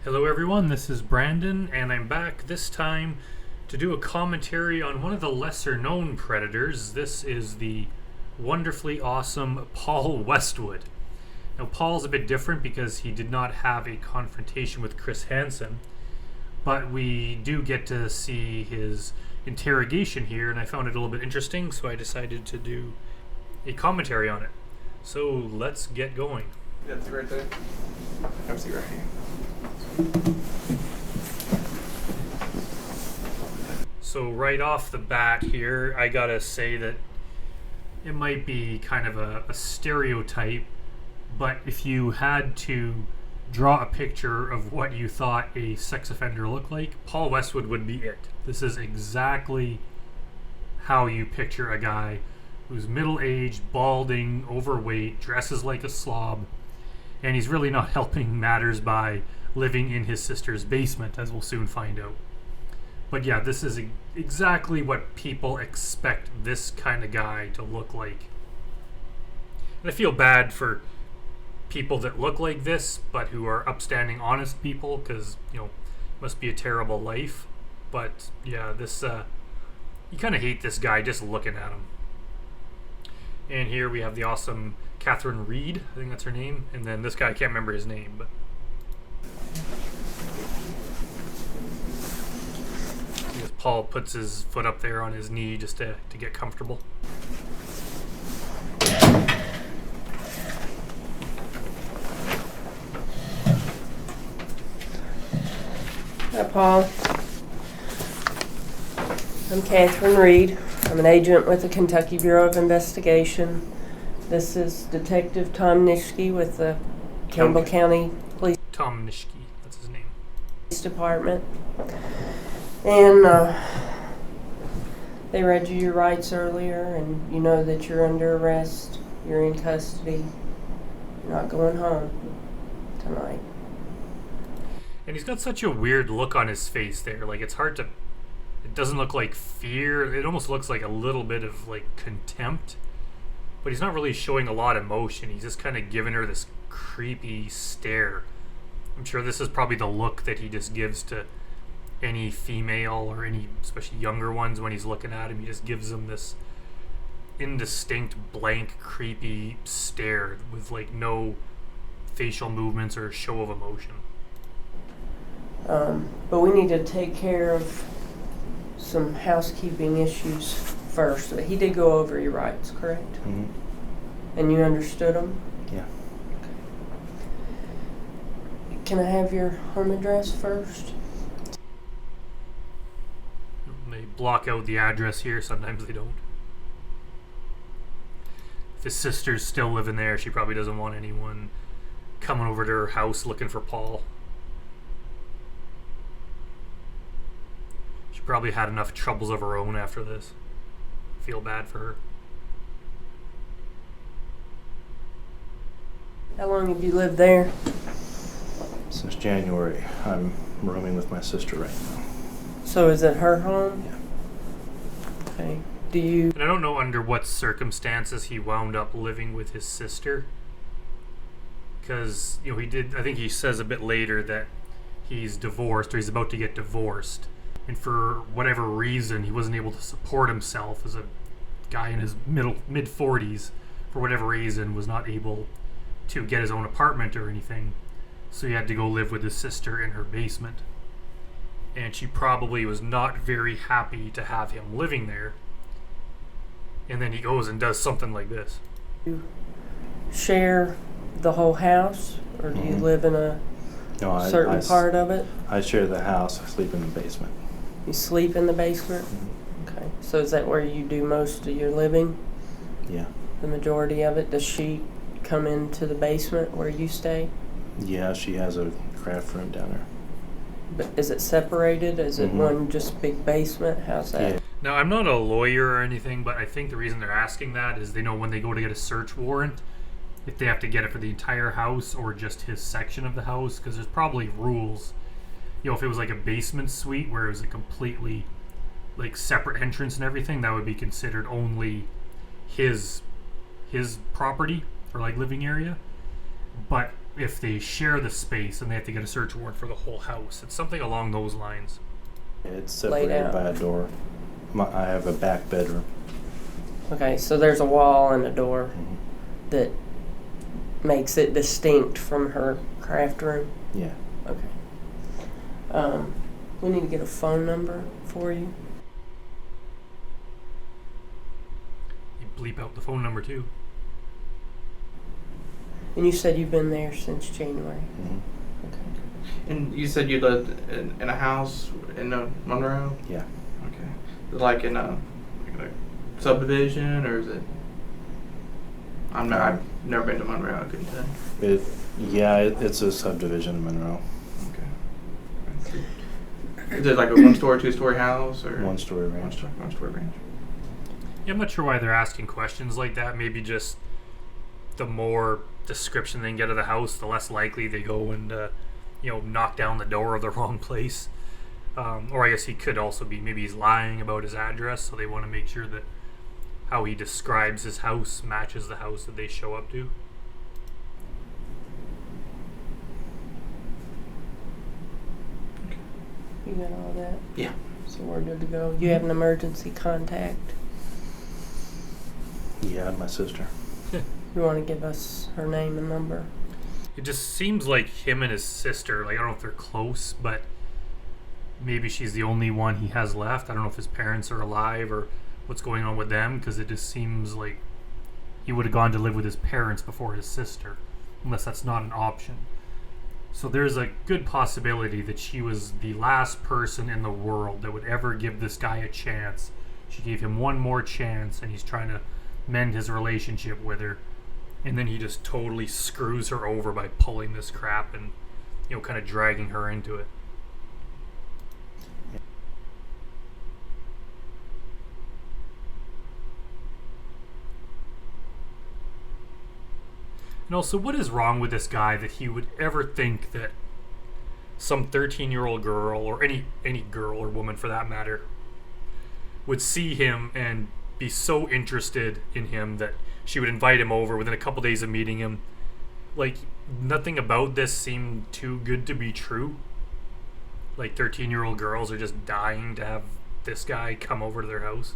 Hello everyone, this is Brandon, and I'm back this time to do a commentary on one of the lesser known Predators. This is the wonderfully awesome Paul Westwood. Now Paul's a bit different because he did not have a confrontation with Chris Hansen, but we do get to see his interrogation here, and I found it a little bit interesting, so I decided to do a commentary on it. So let's get going. That's right there. Come see right here. So right off the bat here, I gotta say that it might be kind of a stereotype, but if you had to draw a picture of what you thought a sex offender looked like, Paul Westwood would be it. This is exactly how you picture a guy who's middle-aged, balding, overweight, dresses like a slob, and he's really not helping matters by living in his sister's basement, as we'll soon find out. But yeah, this is exactly what people expect this kind of guy to look like. And I feel bad for people that look like this, but who are upstanding, honest people, because, it must be a terrible life. But yeah, this, you kind of hate this guy just looking at him. And here we have the awesome Catherine Reed, I think that's her name. And then this guy, I can't remember his name, but Paul puts his foot up there on his knee just to get comfortable. Hi, Paul. I'm Catherine Reed. I'm an agent with the Kentucky Bureau of Investigation. This is Detective Tom Nishke with the Campbell County Police Tom Nishke, that's his name. Department. And they read you your rights earlier, and you know that you're under arrest, you're in custody, you're not going home tonight. And he's got such a weird look on his face there. Like, it doesn't look like fear. It almost looks like a little bit of, contempt. But he's not really showing a lot of emotion. He's just kind of giving her this creepy stare. I'm sure this is probably the look that he just gives to any female or any, especially younger ones, when he's looking at him. He just gives them this indistinct, blank, creepy stare with, no facial movements or show of emotion. But we need to take care of some housekeeping issues first. He did go over your rights, correct? Mm-hmm. And you understood them? Yeah. Can I have your home address first? They block out the address here, sometimes they don't. If his sister's still living there, she probably doesn't want anyone coming over to her house looking for Paul. She probably had enough troubles of her own after this. Feel bad for her. How long have you lived there? Since January, I'm rooming with my sister right now. So is it her home? Yeah. Okay. Do you... And I don't know under what circumstances he wound up living with his sister. Because, I think he says a bit later that he's divorced, or he's about to get divorced. And for whatever reason, he wasn't able to support himself as a guy in his mid-40s. For whatever reason, was not able to get his own apartment or anything. So he had to go live with his sister in her basement. And she probably was not very happy to have him living there. And then he goes and does something like this. Do you share the whole house, or do you live in a certain part of it? I share the house. I sleep in the basement. You sleep in the basement? Mm-hmm. Okay. So is that where you do most of your living? Yeah. The majority of it? Does she come into the basement where you stay? Yeah, she has a craft room down there. But is it separated? Is it one just big basement? How's that? Yeah. Now, I'm not a lawyer or anything, but I think the reason they're asking that is they know when they go to get a search warrant, if they have to get it for the entire house or just his section of the house, because there's probably rules. If it was like a basement suite where it was a completely separate entrance and everything, that would be considered only his property or living area. But if they share the space and they have to get a search warrant for the whole house. It's something along those lines. It's Laid separated out. by a door. I have a back bedroom. Okay, so there's a wall and a door Mhm. that makes it distinct from her craft room. Yeah. Okay. We need to get a phone number for you. You bleep out the phone number too. And you said you've been there since January. hmm Okay. And you said you lived in a house in Monroe? Yeah. Okay. Like in a subdivision, or is it? I've never been to Monroe. I couldn't tell. It's a subdivision in Monroe. Okay. Is it like a 1-story, 2-story house, or 1-story ranch. One-story ranch. Yeah, I'm not sure why they're asking questions like that. Maybe just the more description they can get of the house, the less likely they go and knock down the door of the wrong place. Or I guess he could also be, maybe he's lying about his address, so they want to make sure that how he describes his house matches the house that they show up to. You got all that? Yeah. So we're good to go. You have an emergency contact. Yeah, my sister. You want to give us her name and number? It just seems like him and his sister, like I don't know if they're close, but maybe she's the only one he has left. I don't know if his parents are alive or what's going on with them, because it just seems like he would have gone to live with his parents before his sister, unless that's not an option. So there's a good possibility that she was the last person in the world that would ever give this guy a chance. She gave him one more chance, and he's trying to mend his relationship with her, and then he just totally screws her over by pulling this crap and kind of dragging her into it. And also, what is wrong with this guy that he would ever think that some 13-year-old girl, or any girl or woman for that matter, would see him and be so interested in him that she would invite him over within a couple days of meeting him? Like, nothing about this seemed too good to be true. Like, 13-year-old girls are just dying to have this guy come over to their house.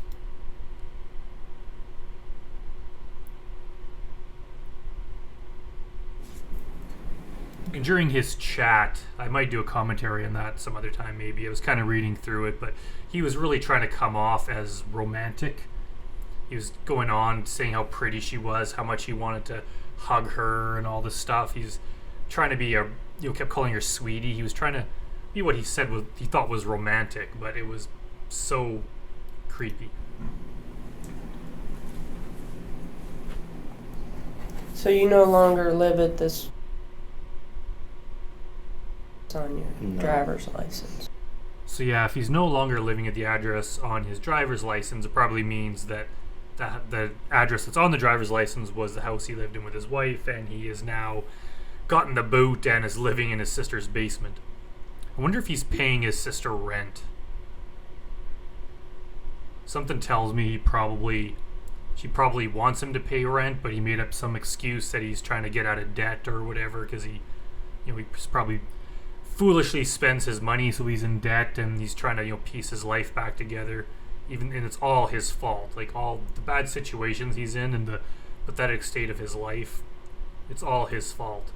And during his chat, I might do a commentary on that some other time maybe. I was kind of reading through it, but he was really trying to come off as romantic. He was going on saying how pretty she was, how much he wanted to hug her and all this stuff. He's trying to be kept calling her sweetie. He was trying to be what he said he thought was romantic, but it was so creepy. So you no longer live at this on your No. driver's license. So yeah, if he's no longer living at the address on his driver's license, it probably means that the address that's on the driver's license was the house he lived in with his wife, and he has now gotten the boot and is living in his sister's basement. I wonder if he's paying his sister rent. Something tells me she probably wants him to pay rent, but he made up some excuse that he's trying to get out of debt or whatever, because he probably foolishly spends his money, so he's in debt, and he's trying to piece his life back together. And it's all his fault. Like, all the bad situations he's in and the pathetic state of his life, it's all his fault.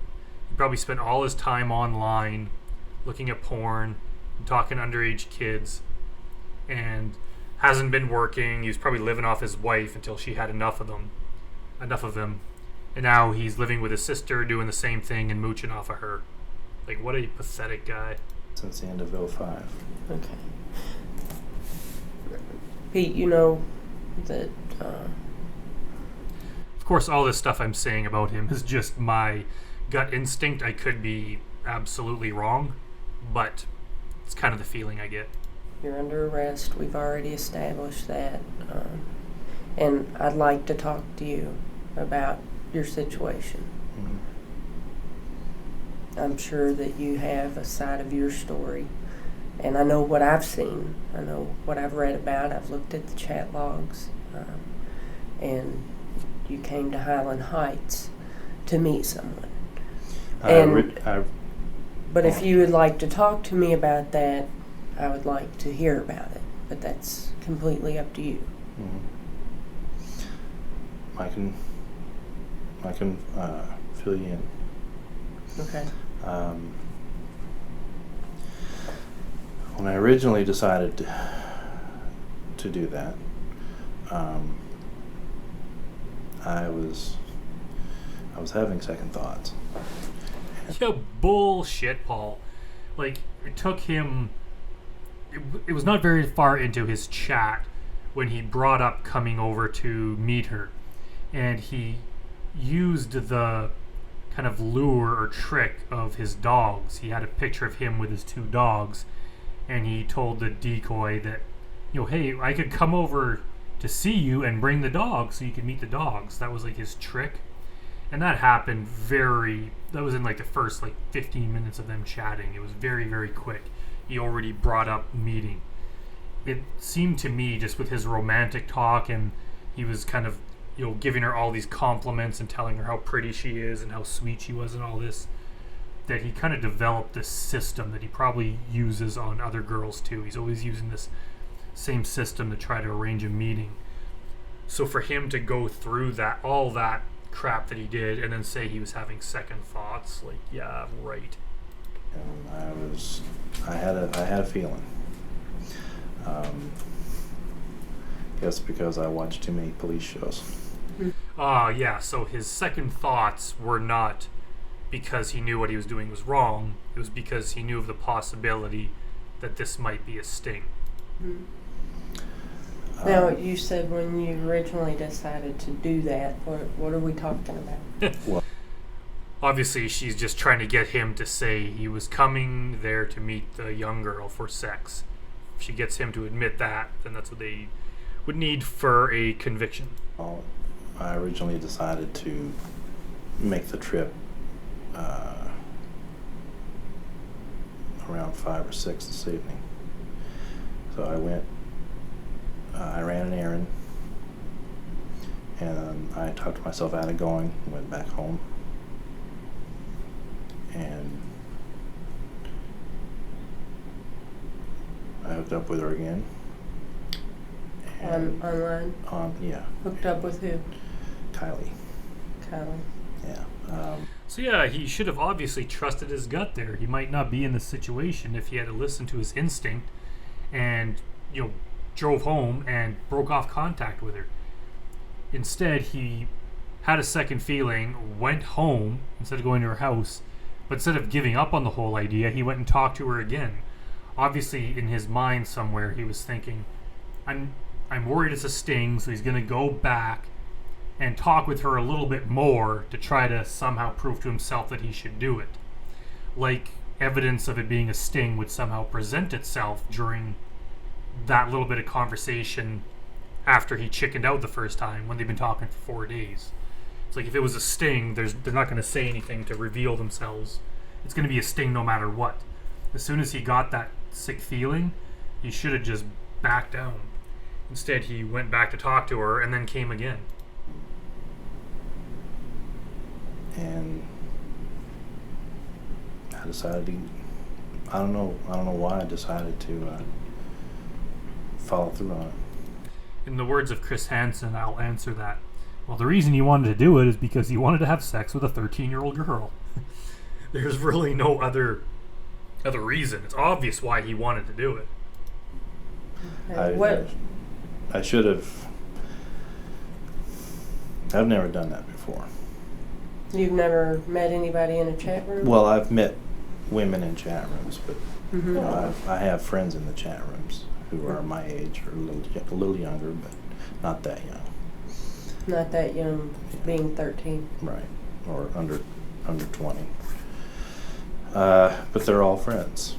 He probably spent all his time online looking at porn and talking to underage kids, and hasn't been working. He was probably living off his wife until she had enough of him, and now he's living with his sister, doing the same thing and mooching off of her. Like, what a pathetic guy. Since the end of 2005. Okay. Pete, you know that Of course, all this stuff I'm saying about him is just my gut instinct. I could be absolutely wrong, but it's kind of the feeling I get. you're under arrest. We've already established that. And I'd like to talk to you about your situation. Mhm. I'm sure that you have a side of your story. And I know what I've seen. I know what I've read about. I've looked at the chat logs. And you came to Highland Heights to meet someone. But if you would like to talk to me about that, I would like to hear about it. But that's completely up to you. I can fill you in. Okay. When I originally decided to do that, I was having second thoughts. Yeah, bullshit, Paul. Like, it took him... It was not very far into his chat when he brought up coming over to meet her. And he used the kind of lure or trick of his dogs. He had a picture of him with his two dogs. And he told the decoy that, hey, I could come over to see you and bring the dogs so you could meet the dogs. That was like his trick. And that happened that was in like the first 15 minutes of them chatting. It was very, very quick. He already brought up meeting. It seemed to me, just with his romantic talk, and he was kind of, giving her all these compliments and telling her how pretty she is and how sweet she was and all this, that he kind of developed this system that he probably uses on other girls too. He's always using this same system to try to arrange a meeting. So for him to go through all that crap that he did and then say he was having second thoughts, yeah, right. And I had a feeling. Guess because I watched too many police shows. Yeah, so his second thoughts were not because he knew what he was doing was wrong. It was because he knew of the possibility that this might be a sting. Now, you said when you originally decided to do that, what are we talking about? Well, obviously, she's just trying to get him to say he was coming there to meet the young girl for sex. If she gets him to admit that, then that's what they would need for a conviction. I originally decided to make the trip around 5 or 6 this evening. So I went, I ran an errand, and I talked myself out of going, went back home, and I hooked up with her again. Online? Yeah. Hooked up with who? Kylie. Yeah. So yeah, he should have obviously trusted his gut there. He might not be in this situation if he had to listen to his instinct and, drove home and broke off contact with her. Instead, he had a second feeling, went home instead of going to her house, but instead of giving up on the whole idea, he went and talked to her again. Obviously, in his mind somewhere, he was thinking, I'm worried it's a sting, so he's going to go back and talk with her a little bit more to try to somehow prove to himself that he should do it. Like evidence of it being a sting would somehow present itself during that little bit of conversation after he chickened out the first time when they've been talking for 4 days. It's like if it was a sting, they're not going to say anything to reveal themselves. It's going to be a sting no matter what. As soon as he got that sick feeling, he should have just backed down. Instead, he went back to talk to her and then came again. And I decided to, I don't know why I decided to follow through on it. In the words of Chris Hansen, I'll answer that. Well, the reason he wanted to do it is because he wanted to have sex with a 13-year-old girl. There's really no other reason. It's obvious why he wanted to do it. I should have. I've never done that before. You've never met anybody in a chat room? Well, I've met women in chat rooms, but I have friends in the chat rooms who are my age or a little younger, but not that young. Not that young, being 13. Right, or under 20. But they're all friends.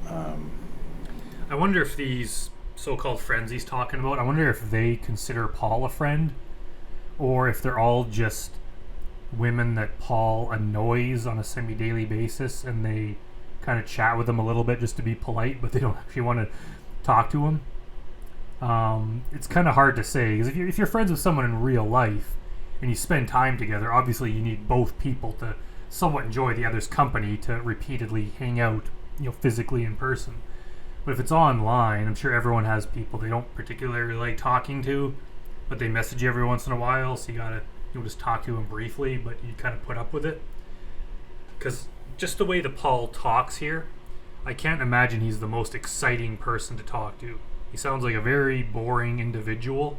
I wonder if these so-called friends he's talking about, I wonder if they consider Paul a friend, or if they're all just women that Paul annoys on a semi-daily basis, and they kind of chat with him a little bit just to be polite, but they don't actually want to talk to him. It's kind of hard to say, because if you're friends with someone in real life and you spend time together, obviously you need both people to somewhat enjoy the other's company to repeatedly hang out, physically in person. But if it's online, I'm sure everyone has people they don't particularly like talking to, but they message you every once in a while, so you gotta just talk to them briefly, but you kind of put up with it. Because just the way that Paul talks here, I can't imagine he's the most exciting person to talk to. He sounds like a very boring individual.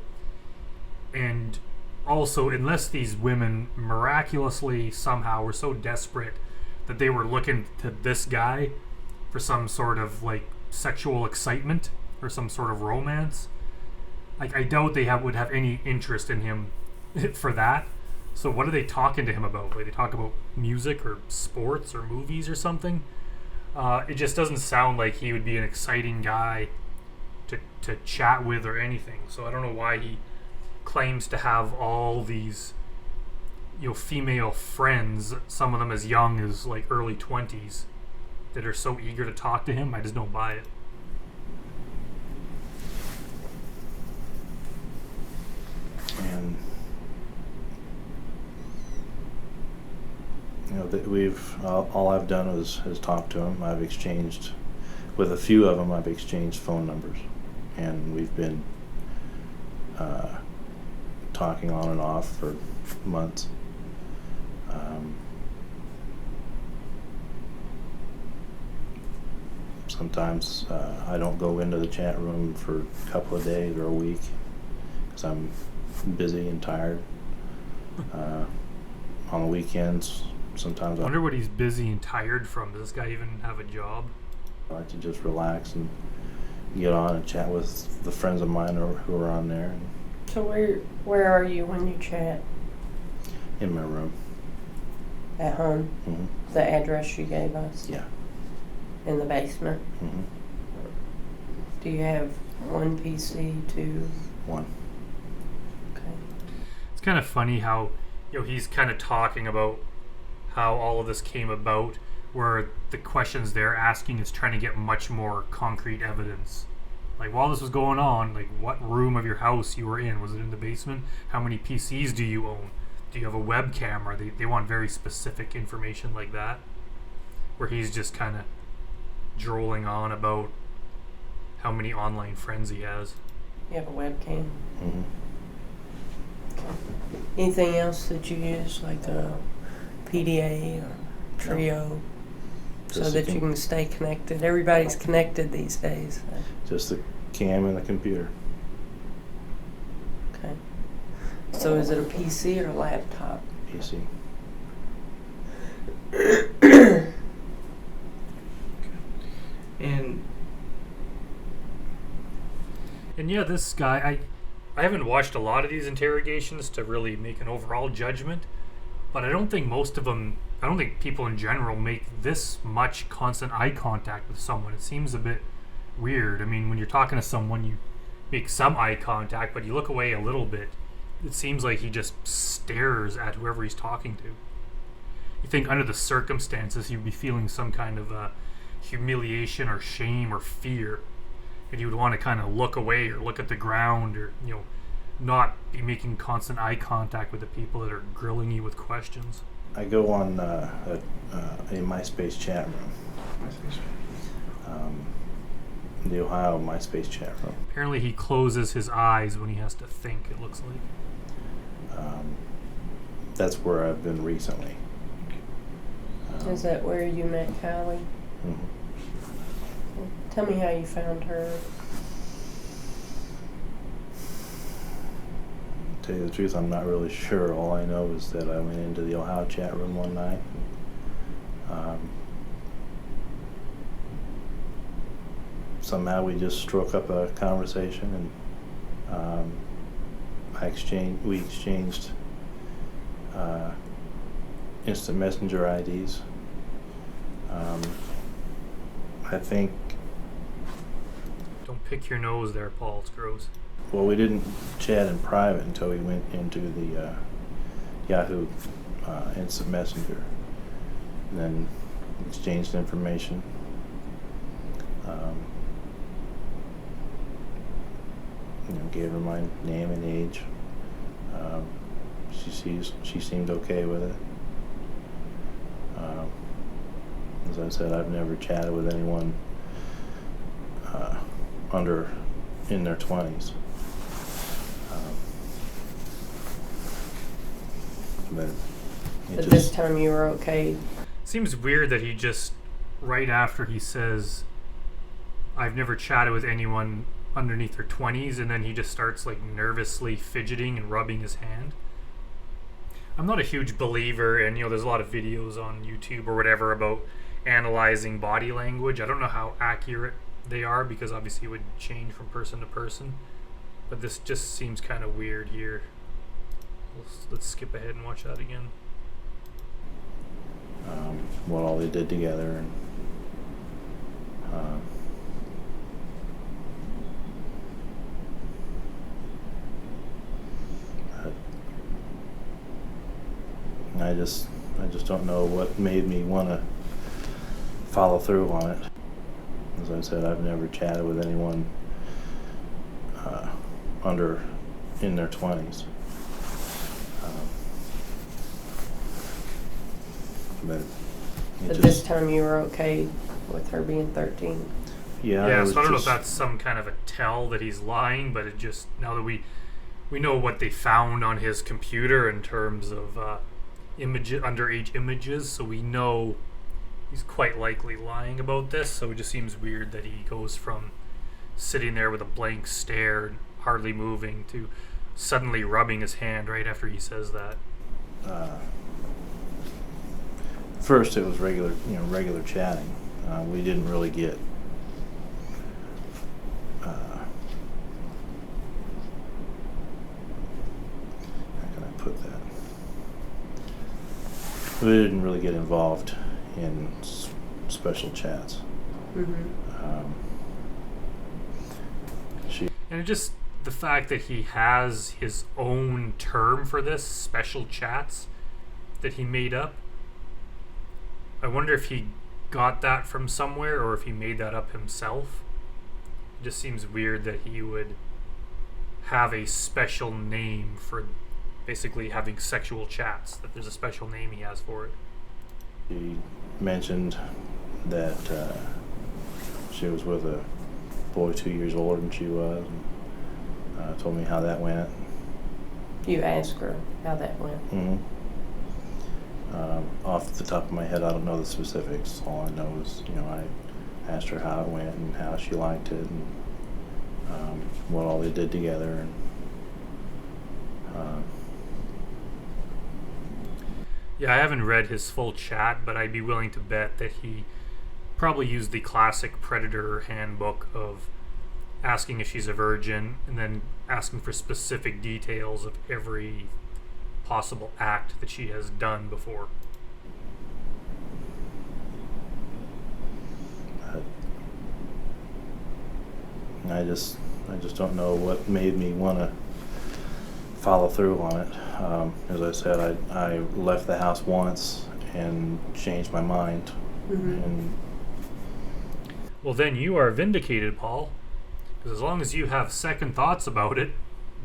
And also, unless these women miraculously somehow were so desperate that they were looking to this guy for some sort of sexual excitement or some sort of romance, I doubt they would have any interest in him for that. So what are they talking to him about? They talk about music or sports or movies or something? It just doesn't sound like he would be an exciting guy to chat with or anything. So I don't know why he claims to have all these female friends, some of them as young as early 20s, that are so eager to talk to him. I just don't buy it. And all I've done is talk to him. I've exchanged with a few of them. I've exchanged phone numbers, and we've been talking on and off for months. Sometimes I don't go into the chat room for a couple of days or a week because I'm busy and tired. On the weekends, sometimes I wonder what he's busy and tired from. Does this guy even have a job? I like to just relax and get on and chat with the friends of mine who are on there. So where are you when you chat? In my room. At home? Mm-hmm. The address you gave us? Yeah. In the basement? Mm-hmm. Do you have one PC, two? One. Okay. It's kind of funny how he's kind of talking about how all of this came about, where the questions they're asking is trying to get much more concrete evidence. While this was going on, what room of your house you were in? Was it in the basement? How many PCs do you own? Do you have a web camera? They want very specific information like that, where he's just kind of drooling on about how many online friends he has. You have a webcam? Mm-hmm. Anything else that you use, like a PDA or Trio, so Just that the you can stay connected? Everybody's connected these days. Just the cam and the computer. Okay. So is it a PC or a laptop? PC. And yeah, this guy, I haven't watched a lot of these interrogations to really make an overall judgment, but I don't think people in general make this much constant eye contact with someone. It seems a bit weird. I mean, when you're talking to someone, you make some eye contact, but you look away a little bit. It seems like he just stares at whoever he's talking to. You think under the circumstances he'd be feeling some kind of humiliation or shame or fear, and you would want to kind of look away or look at the ground or not be making constant eye contact with the people that are grilling you with questions. I go on a MySpace chat room. The Ohio MySpace chat room. Apparently he closes his eyes when he has to think, it looks like. That's where I've been recently. Is that where you met Kylie? Mm-hmm. Tell me how you found her. To tell you the truth, I'm not really sure. All I know is that I went into the Ohio chat room one night. Somehow we just struck up a conversation, and we exchanged instant messenger IDs. I think. Don't pick your nose there, Paul. It's gross. Well, we didn't chat in private until we went into the Yahoo Instant Messenger, and then exchanged information. Gave her my name and age. She seemed okay with it. As I said, I've never chatted with anyone in their 20s. But it But just, this time you were okay. Seems weird that he just, right after he says, I've never chatted with anyone underneath their 20s, and then he just starts like nervously fidgeting and rubbing his hand. I'm not a huge believer, and there's a lot of videos on YouTube or whatever about analyzing body language. I don't know how accurate they are because obviously it would change from person to person. But this just seems kind of weird here. Let's skip ahead and watch that again. what all they did together, and I just don't know what made me want to follow through on it. As I said, I've never chatted with anyone in their 20s. But But this time you were okay with her being 13. yeah, Yeah, it was so I don't know if just- that's some kind of a tell that he's lying, but it just, now that we know what they found on his computer in terms of underage images, so we know he's quite likely lying about this. So it just seems weird that he goes from sitting there with a blank stare, hardly moving, to suddenly rubbing his hand right after he says that. First, it was regular chatting. We didn't really get how can I put that? We didn't really get involved in special chats. Mm-hmm. And it just, the fact that he has his own term for this, special chats, that he made up. I wonder if he got that from somewhere or if he made that up himself. It just seems weird that he would have a special name for basically having sexual chats, that there's a special name he has for it. She mentioned that she was with a boy 2 years older than she was, and told me how that went. You asked her how that went. Mm-hmm. Off the top of my head, I don't know the specifics. All I know is, I asked her how it went and how she liked it, and what all they did together. And Yeah, I haven't read his full chat, but I'd be willing to bet that he probably used the classic Predator handbook of asking if she's a virgin and then asking for specific details of every possible act that she has done before. I just don't know what made me want to follow through on it. As I said, I left the house once and changed my mind. Mm-hmm. And Well, then you are vindicated, Paul. Because as long as you have second thoughts about it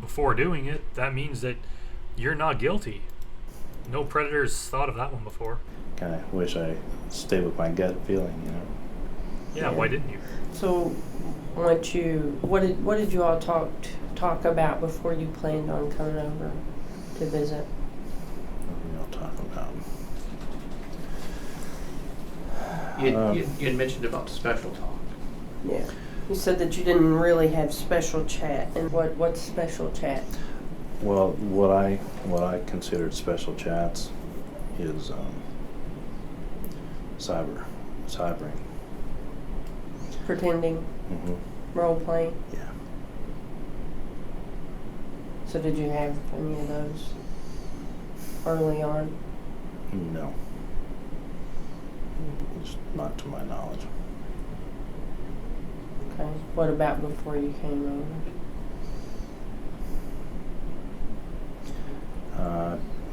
before doing it, that means that you're not guilty. No predators thought of that one before. kind of wish I stayed with my gut feeling, Yeah, why didn't you? So, what did you all talk about before you planned on coming over to visit? What were we all talking about? You had mentioned about special talk. Yeah. You said that you didn't really have special chat. And what's special chat? Well, what I considered special chats is cybering. Pretending, Mm-hmm. role playing. Yeah. So did you have any of those early on? No. Just not to my knowledge. Okay. What about before you came over?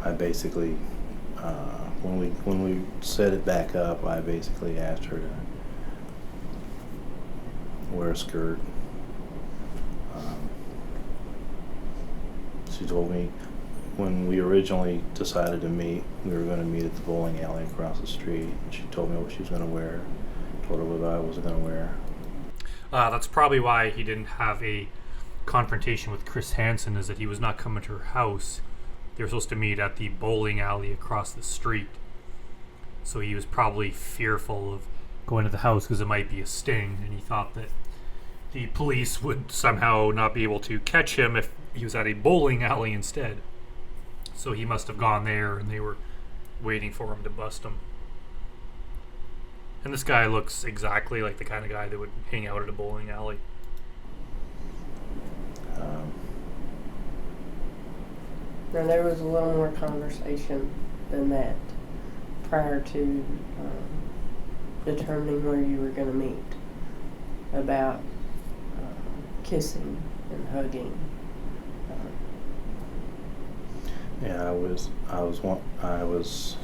I basically, when we set it back up, I basically asked her to wear a skirt. She told me when we originally decided to meet, we were going to meet at the bowling alley across the street. She told me what she was going to wear, told her what I was going to wear. That's probably why he didn't have a confrontation with Chris Hansen, is that he was not coming to her house. They were supposed to meet at the bowling alley across the street. So he was probably fearful of going to the house because it might be a sting, and he thought that the police would somehow not be able to catch him if he was at a bowling alley instead. So he must have gone there, and they were waiting for him to bust him. And this guy looks exactly like the kind of guy that would hang out at a bowling alley. Now, there was a little more conversation than that prior to determining where you were going to meet about kissing and hugging. Yeah, I was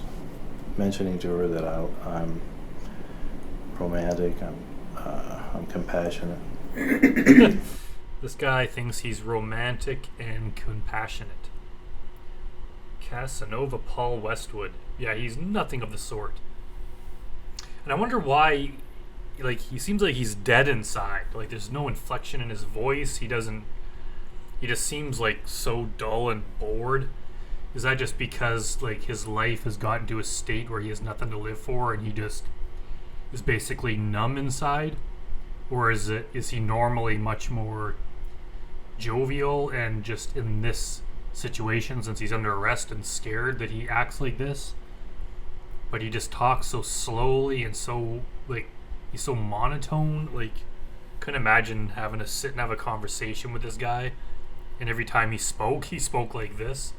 mentioning to her that I'm romantic. I'm compassionate. This guy thinks he's romantic and compassionate. Casanova Paul Westwood. Yeah, he's nothing of the sort. And I wonder why, like, he seems like he's dead inside. Like, there's no inflection in his voice. He just seems like so dull and bored. Is that just because, like, his life has gotten to a state where he has nothing to live for and he just is basically numb inside? Or is he normally much more jovial, and just in this situation, since he's under arrest and scared, that he acts like this? But he just talks so slowly and so, like, he's so monotone. Like, couldn't imagine having to sit and have a conversation with this guy, and every time he spoke like this.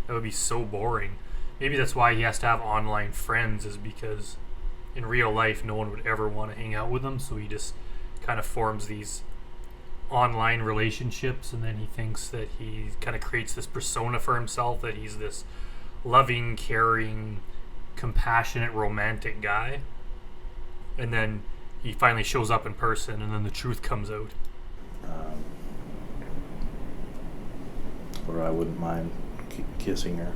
That would be so boring. Maybe that's why he has to have online friends, is because in real life no one would ever want to hang out with him, so he just kind of forms these online relationships, and then he thinks that he kind of creates this persona for himself, that he's this loving, caring, compassionate, romantic guy. And then he finally shows up in person, and then the truth comes out. Or I wouldn't mind kissing her.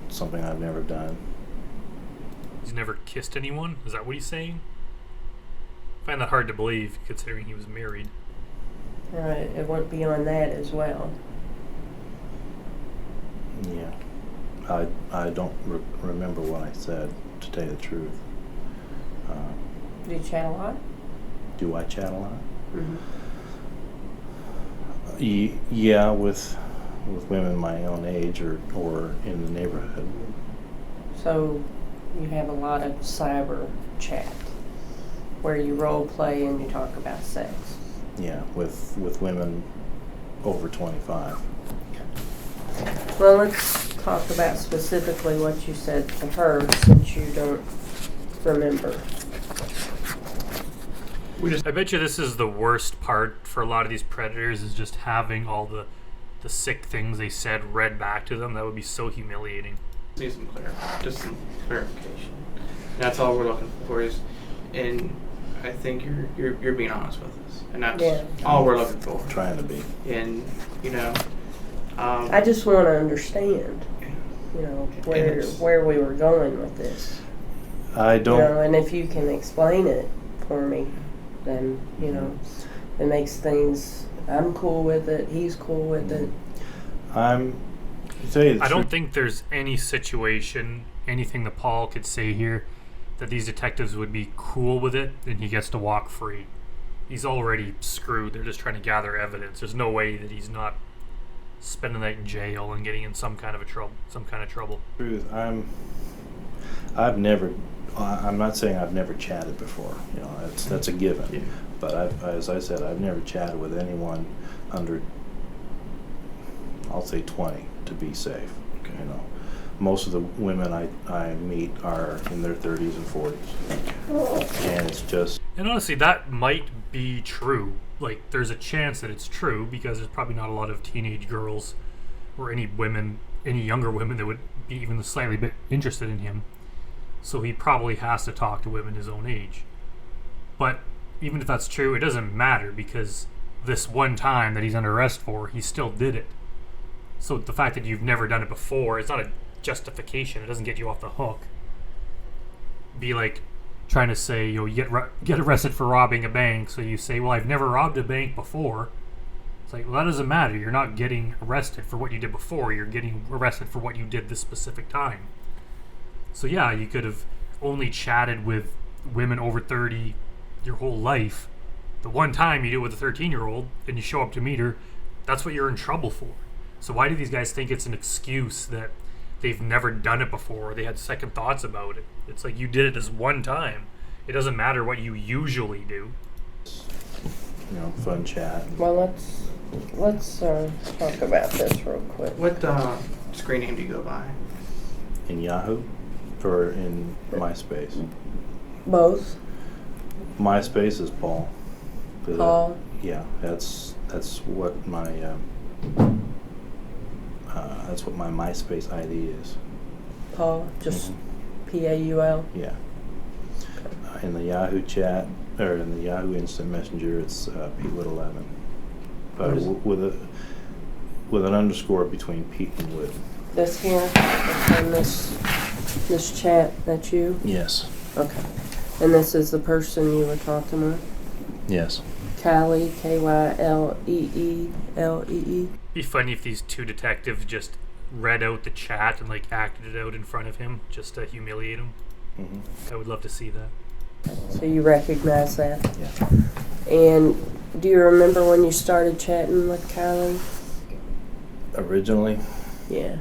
It's something I've never done. He's never kissed anyone? Is that what he's saying? I find that hard to believe, considering he was married. Right, it went beyond that as well. Yeah. I don't remember what I said, to tell you the truth. Do you chat a lot? Do I chat a lot? Mm-hmm. Yeah, with women my own age or in the neighborhood. So you have a lot of cyber chat where you role play and you talk about sex. Yeah, with women over 25. Well, let's talk about specifically what you said to her, since you don't remember. I bet you this is the worst part for a lot of these predators, is just having all the sick things they said read back to them. That would be so humiliating. Need some some clarification. That's all we're looking for and I think you're being honest with us, and that's all we're looking for. Trying to be. And I just want to understand, where we were going with this. I don't. And if you can explain it for me, then it makes things. I'm cool with it. He's cool with it. I don't think there's any situation, anything that Paul could say here, that these detectives would be cool with it and he gets to walk free. He's already screwed. They're just trying to gather evidence. There's no way that he's not spending the night in jail and getting in some kind of trouble. Truth, I'm not saying I've never chatted before. That's a given. Yeah. But as I said, I've never chatted with anyone under, I'll say 20, to be safe. Okay. Most of the women I meet are in their 30s and 40s, and it's just. And honestly, that might be true. Like, there's a chance that it's true, because there's probably not a lot of teenage girls or any younger women that would be even slightly bit interested in him. So he probably has to talk to women his own age. But even if that's true, it doesn't matter, because this one time that he's under arrest for, he still did it. So the fact that you've never done it before, it's not a justification. It doesn't get you off the hook. Be like trying to say, you get arrested for robbing a bank. So you say, well, I've never robbed a bank before. It's like, well, that doesn't matter. You're not getting arrested for what you did before. You're getting arrested for what you did this specific time. So yeah, you could have only chatted with women over 30 your whole life. The one time you do it with a 13-year-old and you show up to meet her, that's what you're in trouble for. So why do these guys think it's an excuse that they've never done it before or they had second thoughts about it? It's like you did it this one time. It doesn't matter what you usually do. Fun chat. Well, let's talk about this real quick. What screen name do you go by? In Yahoo or in MySpace? Both. MySpace is Paul. Paul. Yeah, that's what my MySpace ID is. Paul, just Paul. Yeah. In the Yahoo chat or in the Yahoo Instant Messenger, it's Pete with 11, but with an underscore between Pete and Wood. This here, on this chat, that's you? Yes. Okay. And this is the person you were talking with? Yes. Kylie, Kylleelee. Be funny if these two detectives just read out the chat and like acted it out in front of him just to humiliate him. I would love to see that. So you recognize that? Yeah. And do you remember when you started chatting with Kylie? Originally? Yeah.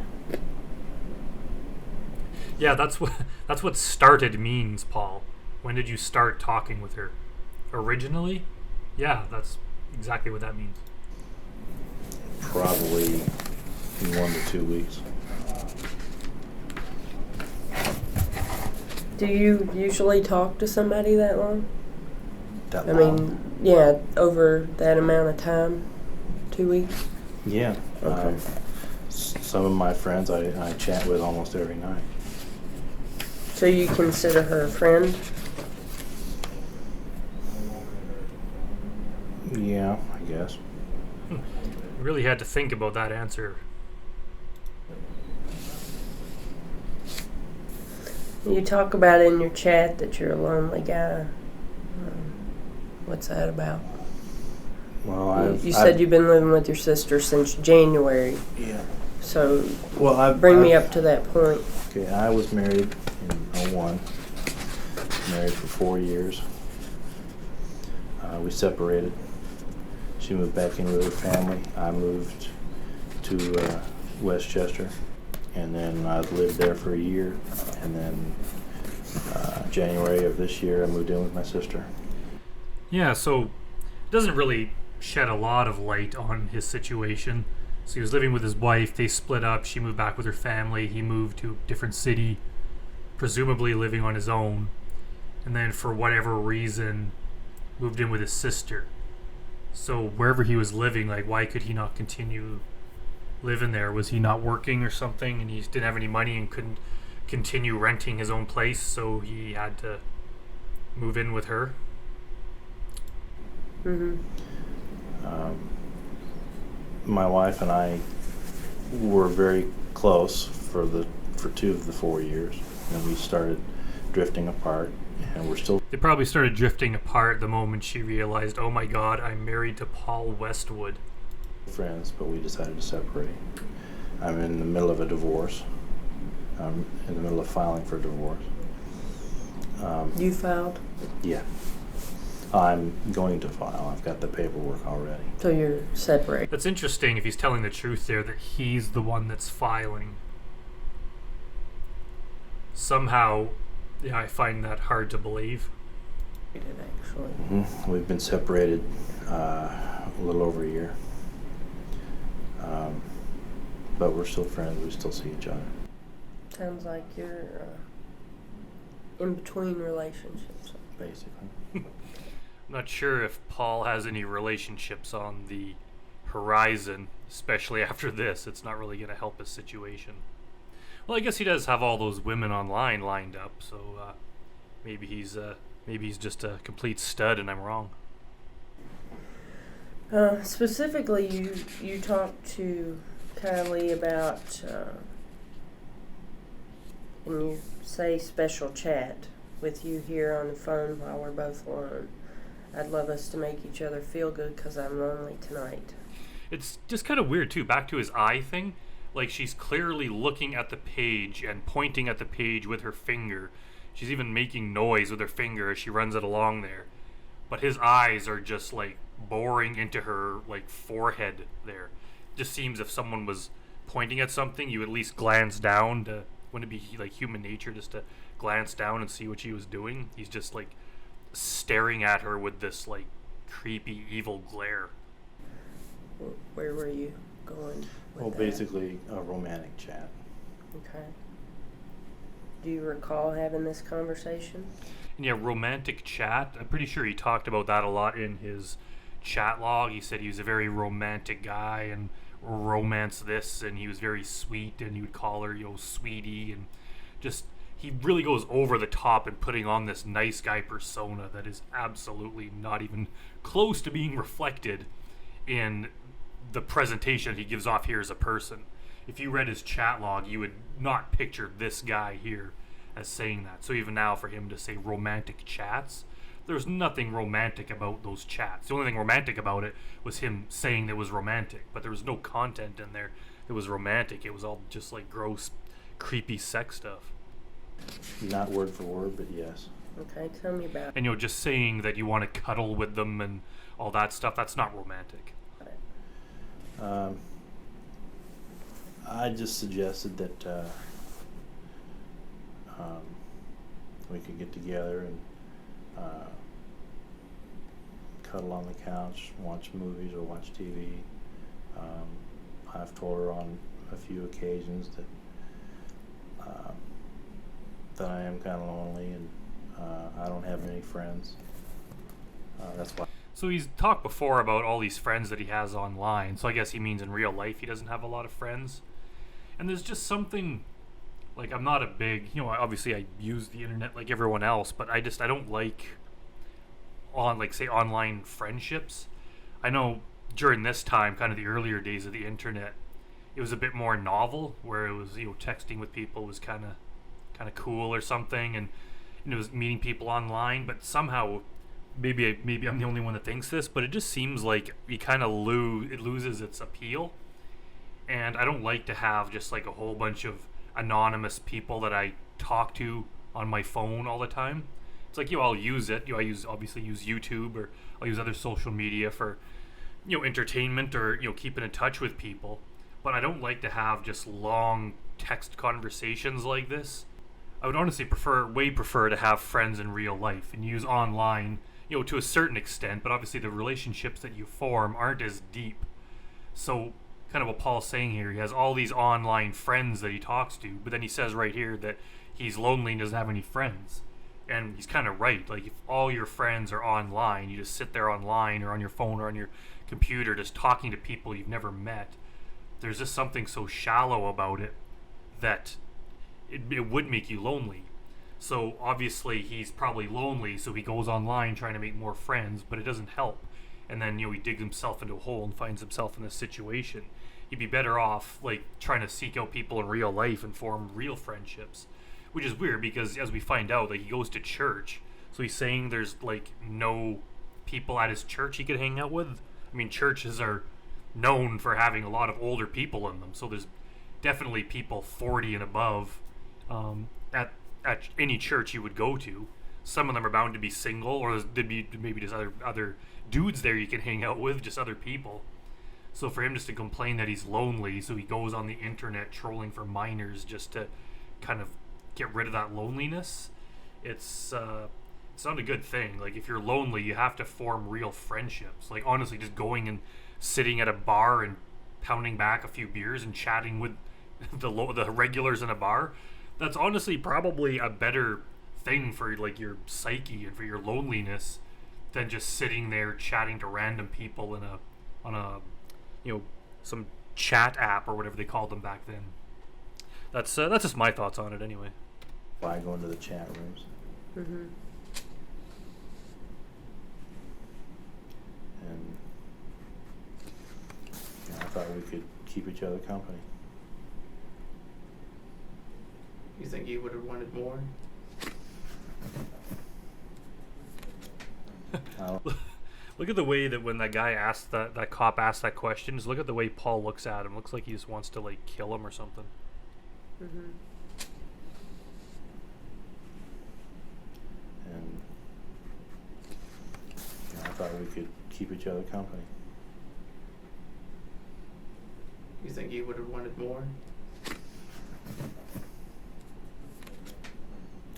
Yeah, that's what started means, Paul. When did you start talking with her? Originally? Yeah, that's exactly what that means. Probably in 1 to 2 weeks. Do you usually talk to somebody that long? That I long? mean, yeah, over that amount of time? 2 weeks? Yeah. Okay. Some of my friends I chat with almost every night. So you consider her a friend? Yeah, I guess. You really had to think about that answer. You talk about in your chat that you're a lonely guy. What's that about? Well, You said you've been living with your sister since January. Yeah. So Well, bring me up to that point. Okay, I was married in 01. Married for 4 years. We separated. She moved back in with her family. I moved to Westchester, and then I lived there for a year. And then January of this year, I moved in with my sister. Yeah, so it doesn't really shed a lot of light on his situation. So he was living with his wife. They split up. She moved back with her family. He moved to a different city, presumably living on his own. And then for whatever reason, moved in with his sister. So wherever he was living, like, why could he not continue living there? Was he not working or something, and he didn't have any money and couldn't continue renting his own place, so he had to move in with her? My wife and I were very close for 2 of the 4 years, and we started drifting apart, and we're still. They probably started drifting apart the moment she realized, oh my god, I'm married to Paul Westwood. Friends, but we decided to separate. I'm in the middle of a divorce. I'm in the middle of filing for divorce. You filed? Yeah. I'm going to file. I've got the paperwork already. So you're separated. That's interesting if he's telling the truth there, that he's the one that's filing. Somehow, yeah, I find that hard to believe. Actually. We've been separated a little over a year. But we're still friends. We still see each other. Sounds like you're in between relationships. Basically. I'm not sure if Paul has any relationships on the horizon, especially after this. It's not really going to help his situation. Well, I guess he does have all those women online lined up, so maybe he's just a complete stud and I'm wrong. Specifically, you talked to Kylie about, can you say special chat with you here on the phone while we're both alone? I'd love us to make each other feel good because I'm lonely tonight. It's just kind of weird, too. Back to his eye thing. Like, she's clearly looking at the page and pointing at the page with her finger. She's even making noise with her finger as she runs it along there. But his eyes are just, like, boring into her, like, forehead there. Just seems if someone was pointing at something, you at least glance down to... Wouldn't it be, like, human nature just to glance down and see what she was doing? He's just, like, staring at her with this, like, creepy, evil glare. Where were you going with Well, that? basically a romantic chat. Okay. Do you recall having this conversation? And yeah, romantic chat. I'm pretty sure he talked about that a lot in his chat log. He said he was a very romantic guy and romance this, and he was very sweet, and he would call her, sweetie, and just he really goes over the top in putting on this nice guy persona that is absolutely not even close to being reflected in the presentation he gives off here as a person. If you read his chat log, you would not picture this guy here as saying that. So even now, for him to say romantic chats, there's nothing romantic about those chats. The only thing romantic about it was him saying it was romantic, but there was no content in there that was romantic. It was all just like gross, creepy sex stuff. Not word for word, but yes. Okay, tell me about And just saying that you want to cuddle with them and all that stuff, that's not romantic. it. I just suggested that we could get together and cuddle on the couch, watch movies or watch TV. I've told her on a few occasions that I am kind of lonely and I don't have many friends. That's why. So he's talked before about all these friends that he has online, so I guess he means in real life he doesn't have a lot of friends. And there's just something, like, I'm not a big, obviously I use the internet like everyone else, but I don't like online friendships. I know during this time, kind of the earlier days of the internet, it was a bit more novel, where it was, texting with people was kind of cool or something, and it was meeting people online, but somehow maybe I'm the only one that thinks this, but it just seems like you kind of it loses its appeal. And I don't like to have just like a whole bunch of anonymous people that I talk to on my phone all the time. It's like, I'll use it. I obviously use YouTube, or I'll use other social media for, entertainment, or, keeping in touch with people. But I don't like to have just long text conversations like this. I would honestly way prefer to have friends in real life and use online, to a certain extent, but obviously the relationships that you form aren't as deep. So, kind of what Paul's saying here, he has all these online friends that he talks to, but then he says right here that he's lonely and doesn't have any friends. And he's kind of right. Like, if all your friends are online, you just sit there online or on your phone or on your computer just talking to people you've never met, there's just something so shallow about it that it would make you lonely. So obviously he's probably lonely, so he goes online trying to make more friends, but it doesn't help. And then, he digs himself into a hole and finds himself in this situation. He'd be better off, like, trying to seek out people in real life and form real friendships. Which is weird, because as we find out, like, he goes to church. So he's saying there's, like, no people at his church he could hang out with. I mean, churches are known for having a lot of older people in them. So there's definitely people 40 and above at any church you would go to. Some of them are bound to be single, or there'd be maybe just other dudes there you can hang out with, just other people. So for him just to complain that he's lonely, so he goes on the internet trolling for minors just to kind of get rid of that loneliness, it's not a good thing. Like, if you're lonely, you have to form real friendships. Like, honestly, just going and sitting at a bar and pounding back a few beers and chatting with the regulars in a bar, that's honestly probably a better thing for, like, your psyche and for your loneliness than just sitting there chatting to random people on a some chat app or whatever they called them back then. That's just my thoughts on it anyway. Why go into the chat rooms? Mm-hmm. And I thought we could keep each other company. You think you would have wanted more? I don't, Look at the way that when that guy asked that cop asked that question. Just look at the way Paul looks at him. Looks like he just wants to like kill him or something. Mm-hmm. and I thought we could keep each other company. You think you would have wanted more?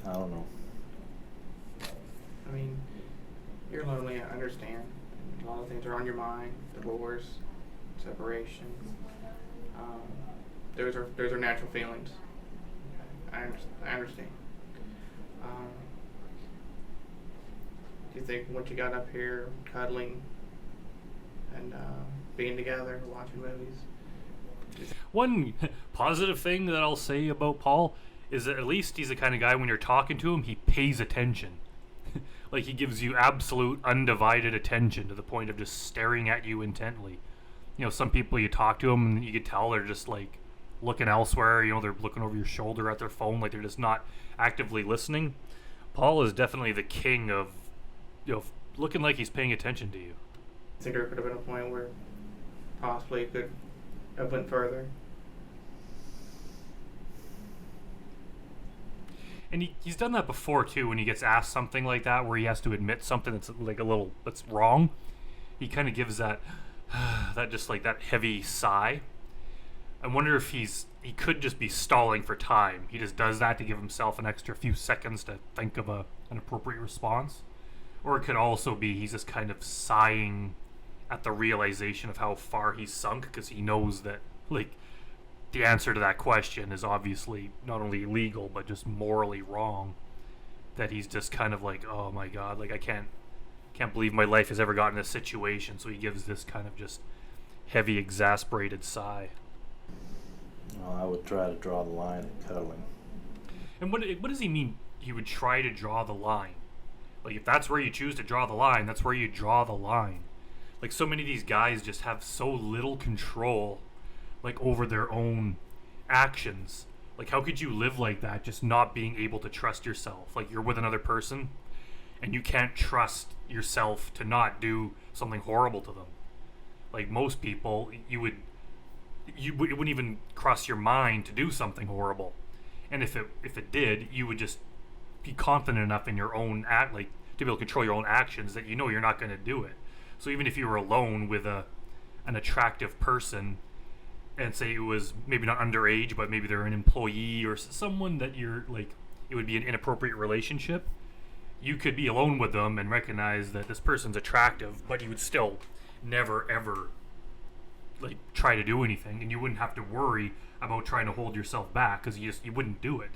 I don't know. I mean, you're lonely, I understand. A lot of things are on your mind. Divorce, separation. Those are natural feelings. I understand. Do you think once you got up here cuddling and being together, watching movies? One positive thing that I'll say about Paul is that at least he's the kind of guy when you're talking to him, he pays attention. Like he gives you absolute undivided attention to the point of just staring at you intently. You know, some people you talk to them and you can tell they're just like looking elsewhere. You know, they're looking over your shoulder at their phone, like they're just not actively listening. Paul is definitely the king of, you know, looking like he's paying attention to you. I think there could have been a point where possibly it could have went further. And he's done that before too. When he gets asked something like that, where he has to admit something that's like a little that's wrong, he kind of gives that that just like that heavy sigh. I wonder if he could just be stalling for time. He just does that to give himself an extra few seconds to think of an appropriate response, or it could also be he's just kind of sighing at the realization of how far he's sunk because he knows that like the answer to that question is obviously not only illegal but just morally wrong, that he's just kind of like, oh my god, like I can't believe my life has ever gotten in this situation. So he gives this kind of just heavy exasperated sigh. Well, I would try to draw the line at cuddling. And what does he mean he would try to draw the line? Like if that's where you choose to draw the line, that's where you draw the line. Like so many of these guys just have so little control like over their own actions. Like how could you live like that, just not being able to trust yourself? Like you're with another person and you can't trust yourself to not do something horrible to them. Like most people, it wouldn't even cross your mind to do something horrible. And if it did, you would just be confident enough in your own act, like to be able to control your own actions, that you know you're not going to do it. So even if you were alone with an attractive person, and say it was maybe not underage, but maybe they're an employee or someone that you're like, it would be an inappropriate relationship, you could be alone with them and recognize that this person's attractive, but you would still never ever like try to do anything, and you wouldn't have to worry about trying to hold yourself back because you wouldn't do it.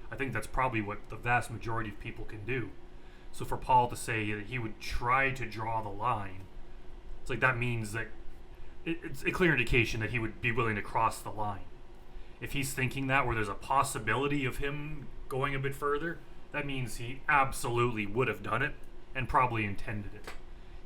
I think that's probably what the vast majority of people can do. So for Paul to say that he would try to draw the line, it's like that means that it's a clear indication that he would be willing to cross the line. If he's thinking that, where there's a possibility of him going a bit further, that means he absolutely would have done it and probably intended it.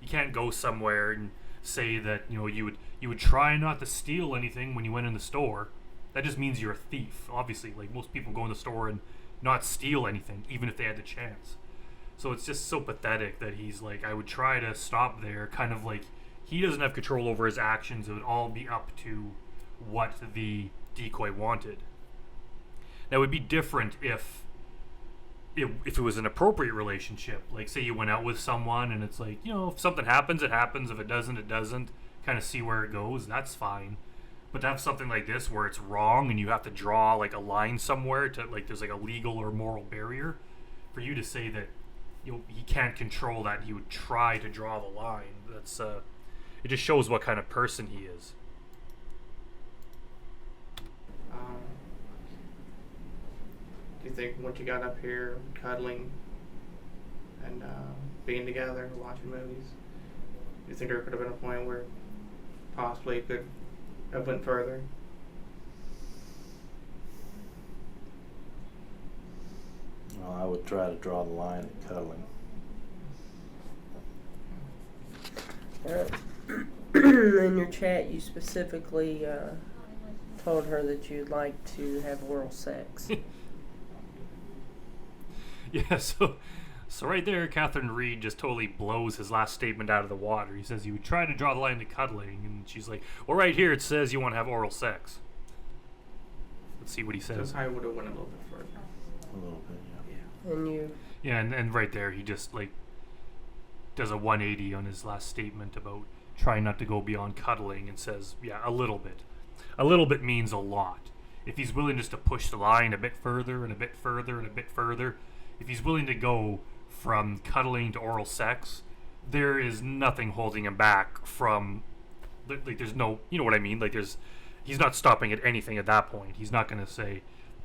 You can't go somewhere and say that, you know, you would try not to steal anything when you went in the store. That just means you're a thief. Obviously, like most people go in the store and not steal anything, even if they had the chance. So it's just so pathetic that he's like, I would try to stop there, kind of like he doesn't have control over his actions. It would all be up to what the decoy wanted. Now, it would be different if it was an appropriate relationship. Like, say you went out with someone and it's like, you know, if something happens, it happens. If it doesn't, it doesn't. Kind of see where it goes. That's fine. But to have something like this where it's wrong and you have to draw like a line somewhere to like there's like a legal or moral barrier, for you to say that he can't control that, he would try to draw the line. That's it just shows what kind of person he is. Do you think once you got up here cuddling and being together, watching movies, do you think there could have been a point where possibly it could have went further? Well, I would try to draw the line at cuddling. in your chat, you specifically told her that you'd like to have oral sex. Yeah, so right there, Catherine Reed just totally blows his last statement out of the water. He says you would try to draw the line to cuddling, and she's like, well, right here it says you want to have oral sex. Let's see what he says. So I would have went a little bit further. A little bit, yeah. And you, Yeah, and right there, he just, like, does a 180 on his last statement about trying not to go beyond cuddling and says, yeah, a little bit. A little bit means a lot. If he's willing just to push the line a bit further and a bit further and a bit further, if he's willing to go from cuddling to oral sex, there is nothing holding him back from, like, there's no, you know what I mean? Like, he's not stopping at anything at that point. He's not going to say,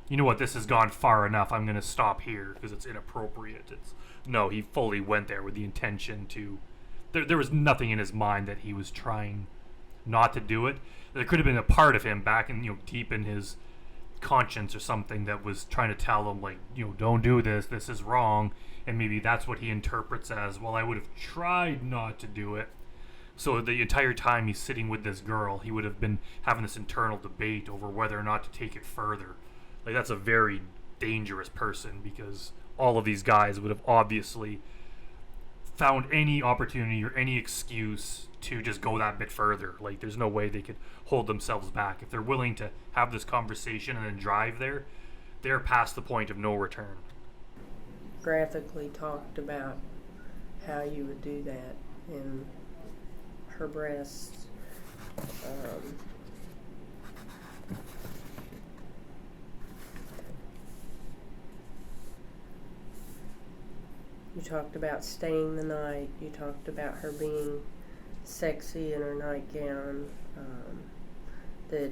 you know what, this has gone far enough, I'm going to stop here because it's inappropriate. No, he fully went there with the intention to, there was nothing in his mind that he was trying not to do it. There could have been a part of him back in, deep in his conscience or something that was trying to tell him, like, don't do this is wrong, and maybe that's what he interprets as, well, I would have tried not to do it. So the entire time he's sitting with this girl, he would have been having this internal debate over whether or not to take it further. Like, that's a very dangerous person, because all of these guys would have obviously found any opportunity or any excuse to just go that bit further. Like, there's no way they could hold themselves back. If they're willing to have this conversation and then drive there, they're past the point of no return. graphically talked about how you would do that in her breasts. You talked about staying the night. You talked about her being sexy in her nightgown. That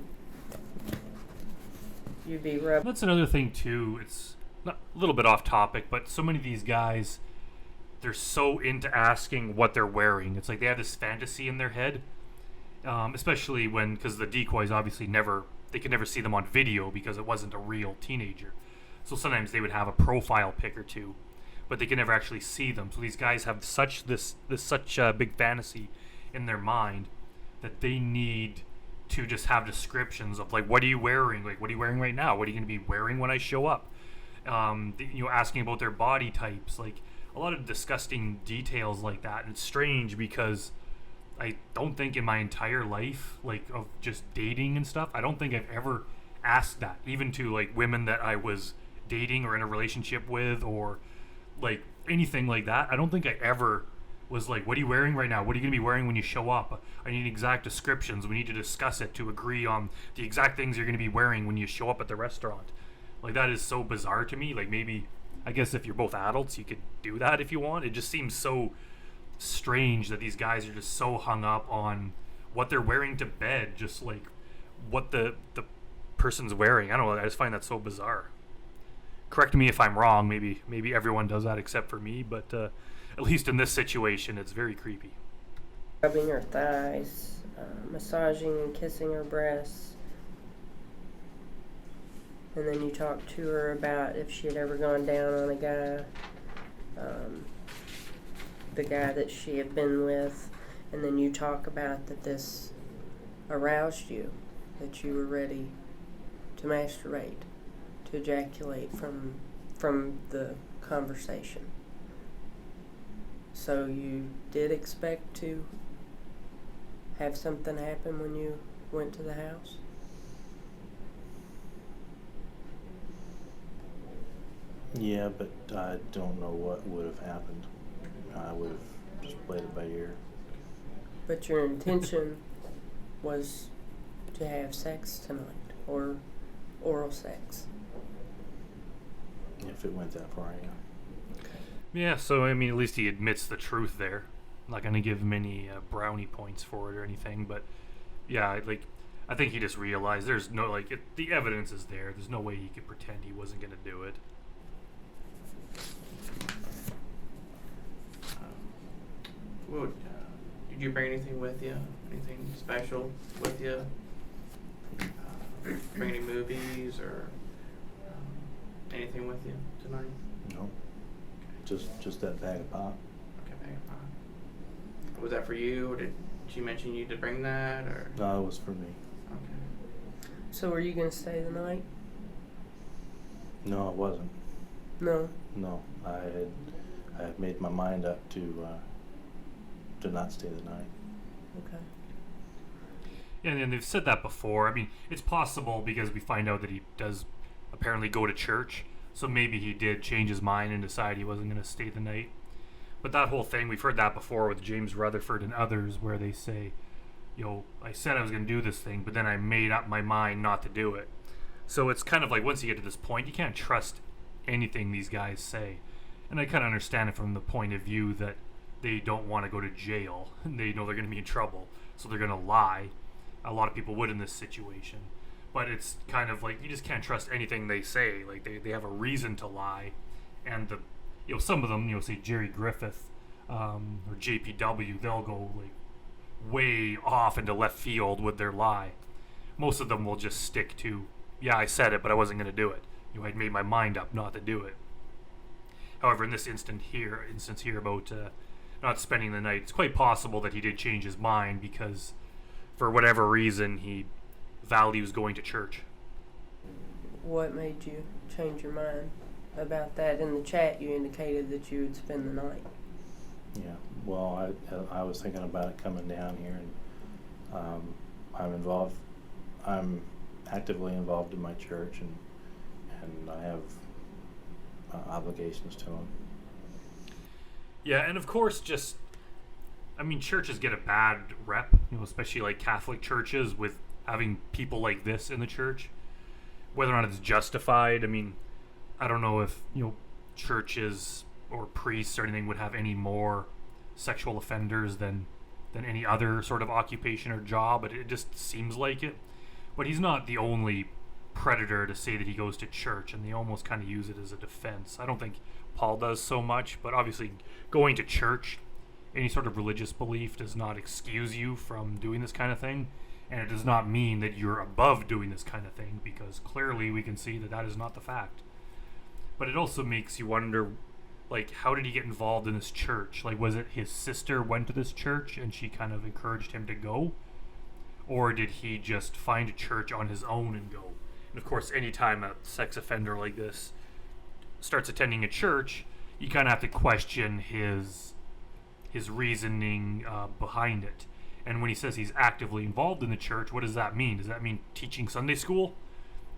you'd be rubbing. That's another thing too. It's not, a little bit off topic, but so many of these guys, they're so into asking what they're wearing. It's like they have this fantasy in their head, especially because the decoys obviously they could never see them on video because it wasn't a real teenager. So sometimes they would have a profile pic or two, but they can never actually see them. So these guys have such big fantasy in their mind that they need to just have descriptions of, like, what are you wearing? Like, what are you wearing right now? What are you going to be wearing when I show up? Asking about their body types, like a lot of disgusting details like that. And it's strange because I don't think in my entire life, like, of just dating and stuff, I don't think I've ever asked that, even to, like, women that I was dating or in a relationship with, or like anything like that. I don't think I ever was like, what are you wearing right now? What are you going to be wearing when you show up? I need exact descriptions. We need to discuss it to agree on the exact things you're going to be wearing when you show up at the restaurant. Like, that is so bizarre to me. Like, maybe, I guess if you're both adults, you could do that if you want. It just seems so strange that these guys are just so hung up on what they're wearing to bed, just like what the person's wearing. I don't know. I just find that so bizarre. Correct me if I'm wrong. Maybe everyone does that except for me, but at least in this situation, it's very creepy. Rubbing her thighs, massaging and kissing her breasts. And then you talked to her about if she had ever gone down on a guy, the guy that she had been with. And then you talk about that this aroused you, that you were ready to masturbate, to ejaculate from the conversation. So you did expect to have something happen when you went to the house? Yeah, but I don't know what would have happened. I would have just played it by ear. But your intention was to have sex tonight, or oral sex. If it went that far, yeah. Yeah, so I mean, at least he admits the truth there. I'm not gonna give him any brownie points for it or anything, but yeah, like, I think he just realized there's no, like, the evidence is there. There's no way he could pretend he wasn't gonna do it. Did you bring anything with you? Anything special with you? Bring any movies or anything with you tonight? No. Just that bag of pop. Okay, bag of pop. Was that for you, or did Did she mention you to bring that, or? No, it was for me. Okay. So were you going to stay the night? No, it wasn't. No. No, I had made my mind up to not stay the night. Okay. And they've said that before. I mean, it's possible because we find out that he does apparently go to church. So maybe he did change his mind and decide he wasn't going to stay the night. But that whole thing, we've heard that before with James Rutherford and others where they say, I said I was going to do this thing, but then I made up my mind not to do it. So it's kind of like once you get to this point, you can't trust anything these guys say. And I kind of understand it from the point of view that they don't want to go to jail. And they know they're going to be in trouble. So they're going to lie. A lot of people would in this situation. But it's kind of like you just can't trust anything they say. Like they have a reason to lie. And some of them, say Jerry Griffith or JPW, they'll go like way off into left field with their lie. Most of them will just stick to, yeah, I said it, but I wasn't going to do it. I'd made my mind up not to do it. However, in this instance here about not spending the night, it's quite possible that he did change his mind because, for whatever reason, he values going to church. What made you change your mind about that? In the chat, you indicated that you would spend the night. Yeah. Well, I was thinking about it coming down here, and I'm actively involved in my church, and I have obligations to them. Yeah, and of course, churches get a bad rep, especially like Catholic churches with having people like this in the church. Whether or not it's justified, I don't know if, churches or priests or anything would have any more sexual offenders than any other sort of occupation or job, but it just seems like it. But he's not the only predator to say that he goes to church, and they almost kind of use it as a defense. I don't think Paul does so much, but obviously going to church, any sort of religious belief does not excuse you from doing this kind of thing, and it does not mean that you're above doing this kind of thing, because clearly we can see that is not the fact. But it also makes you wonder, how did he get involved in this church? Was it his sister went to this church and she kind of encouraged him to go? Or did he just find a church on his own and go? And of course, anytime a sex offender like this starts attending a church, you kind of have to question his reasoning behind it. And when he says he's actively involved in the church, what does that mean? Does that mean teaching Sunday school?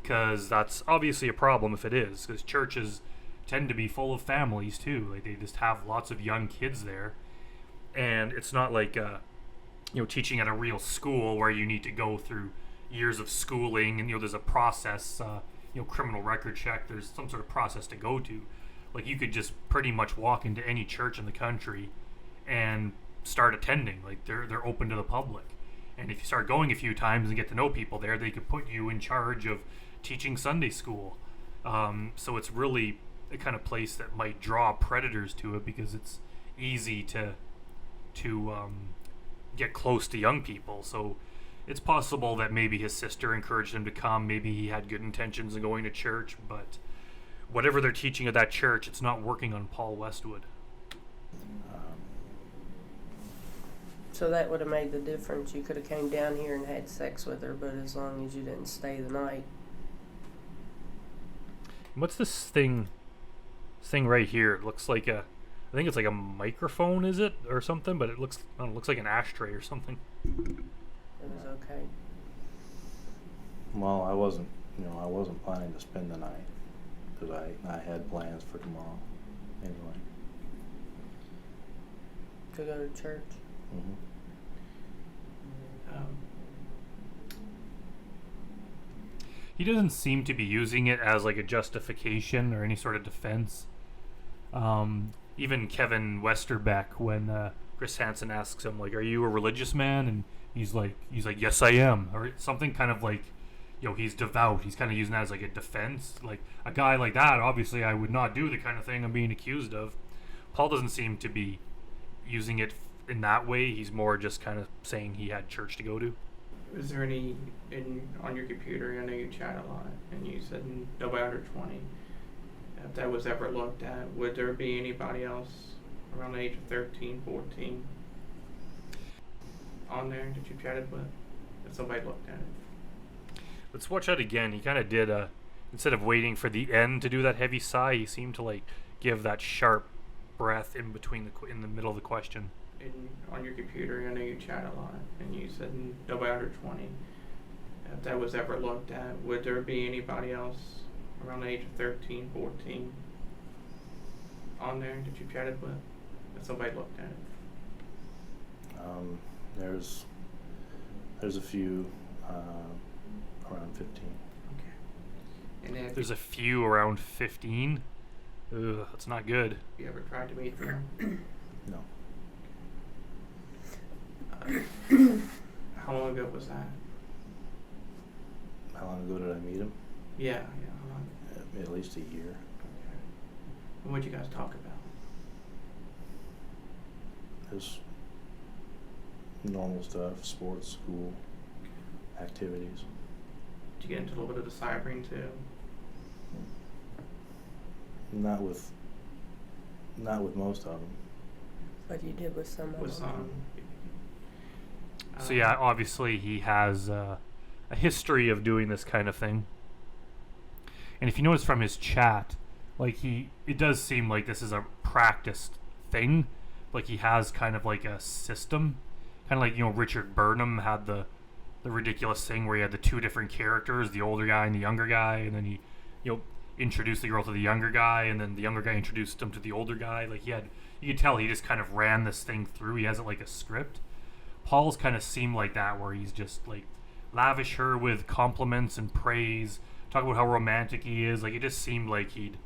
Because that's obviously a problem if it is, because churches tend to be full of families too. They just have lots of young kids there, and it's not like teaching at a real school where you need to go through years of schooling and there's a process, criminal record check. There's some sort of process to go to. You could just pretty much walk into any church in the country and start attending. They're open to the public, and if you start going a few times and get to know people there, they could put you in charge of teaching Sunday school. So it's really a kind of place that might draw predators to it because it's easy to get close to young people. So it's possible that maybe his sister encouraged him to come. Maybe he had good intentions in going to church, but whatever they're teaching at that church, it's not working on Paul Westwood. So that would have made the difference. You could have came down here and had sex with her, but as long as you didn't stay the night. What's this thing right here? It looks like I think it's like a microphone, is it, or something? But it looks like an ashtray or something. It was okay. Well, I wasn't planning to spend the night because I had plans for tomorrow anyway. To go to church. Mm-hmm. He doesn't seem to be using it as a justification or any sort of defense. Even Kevin Westerbeck, when Chris Hansen asks him, are you a religious man? And he's like, yes, I am. Or something kind of he's devout. He's kind of using that as a defense. A guy like that, obviously I would not do the kind of thing I'm being accused of. Paul doesn't seem to be using it in that way. He's more just kind of saying he had church to go to. Is there any on your computer? I know you chat a lot, and you said nobody under 20. If that was ever looked at, would there be anybody else around the age of 13, 14 on there that you chatted with? If somebody looked at it? Let's watch that again. He kind of did instead of waiting for the end to do that heavy sigh, he seemed to like give that sharp breath in between in the middle of the question. On your computer, I know you chat a lot, and you said nobody under 20. If that was ever looked at, would there be anybody else around the age of 13, 14 on there that you chatted with? If somebody looked at it? There's a few around 15. Okay. And then There's a few around 15. Ugh, that's not good. you ever tried to meet them? No. How long ago was that? How long ago did I meet him? Yeah. How long? At least a year. Okay. And what'd you guys talk about? Just normal stuff, sports, school, activities. Did you get into a little bit of the cybering too? Not with most of them. But you did with some of With them. some. So yeah, obviously he has a history of doing this kind of thing. And if you notice from his chat, like it does seem like this is a practiced thing. Like he has kind of like a system, kind of like, you know, Richard Burnham had the ridiculous thing where he had the two different characters, the older guy and the younger guy, and then he, you know, introduced the girl to the younger guy, and then the younger guy introduced him to the older guy. Like you could tell he just kind of ran this thing through. He has it like a script. Paul's kind of seemed like that, where he's just like lavish her with compliments and praise, talk about how romantic he is. Like it just seemed like he'd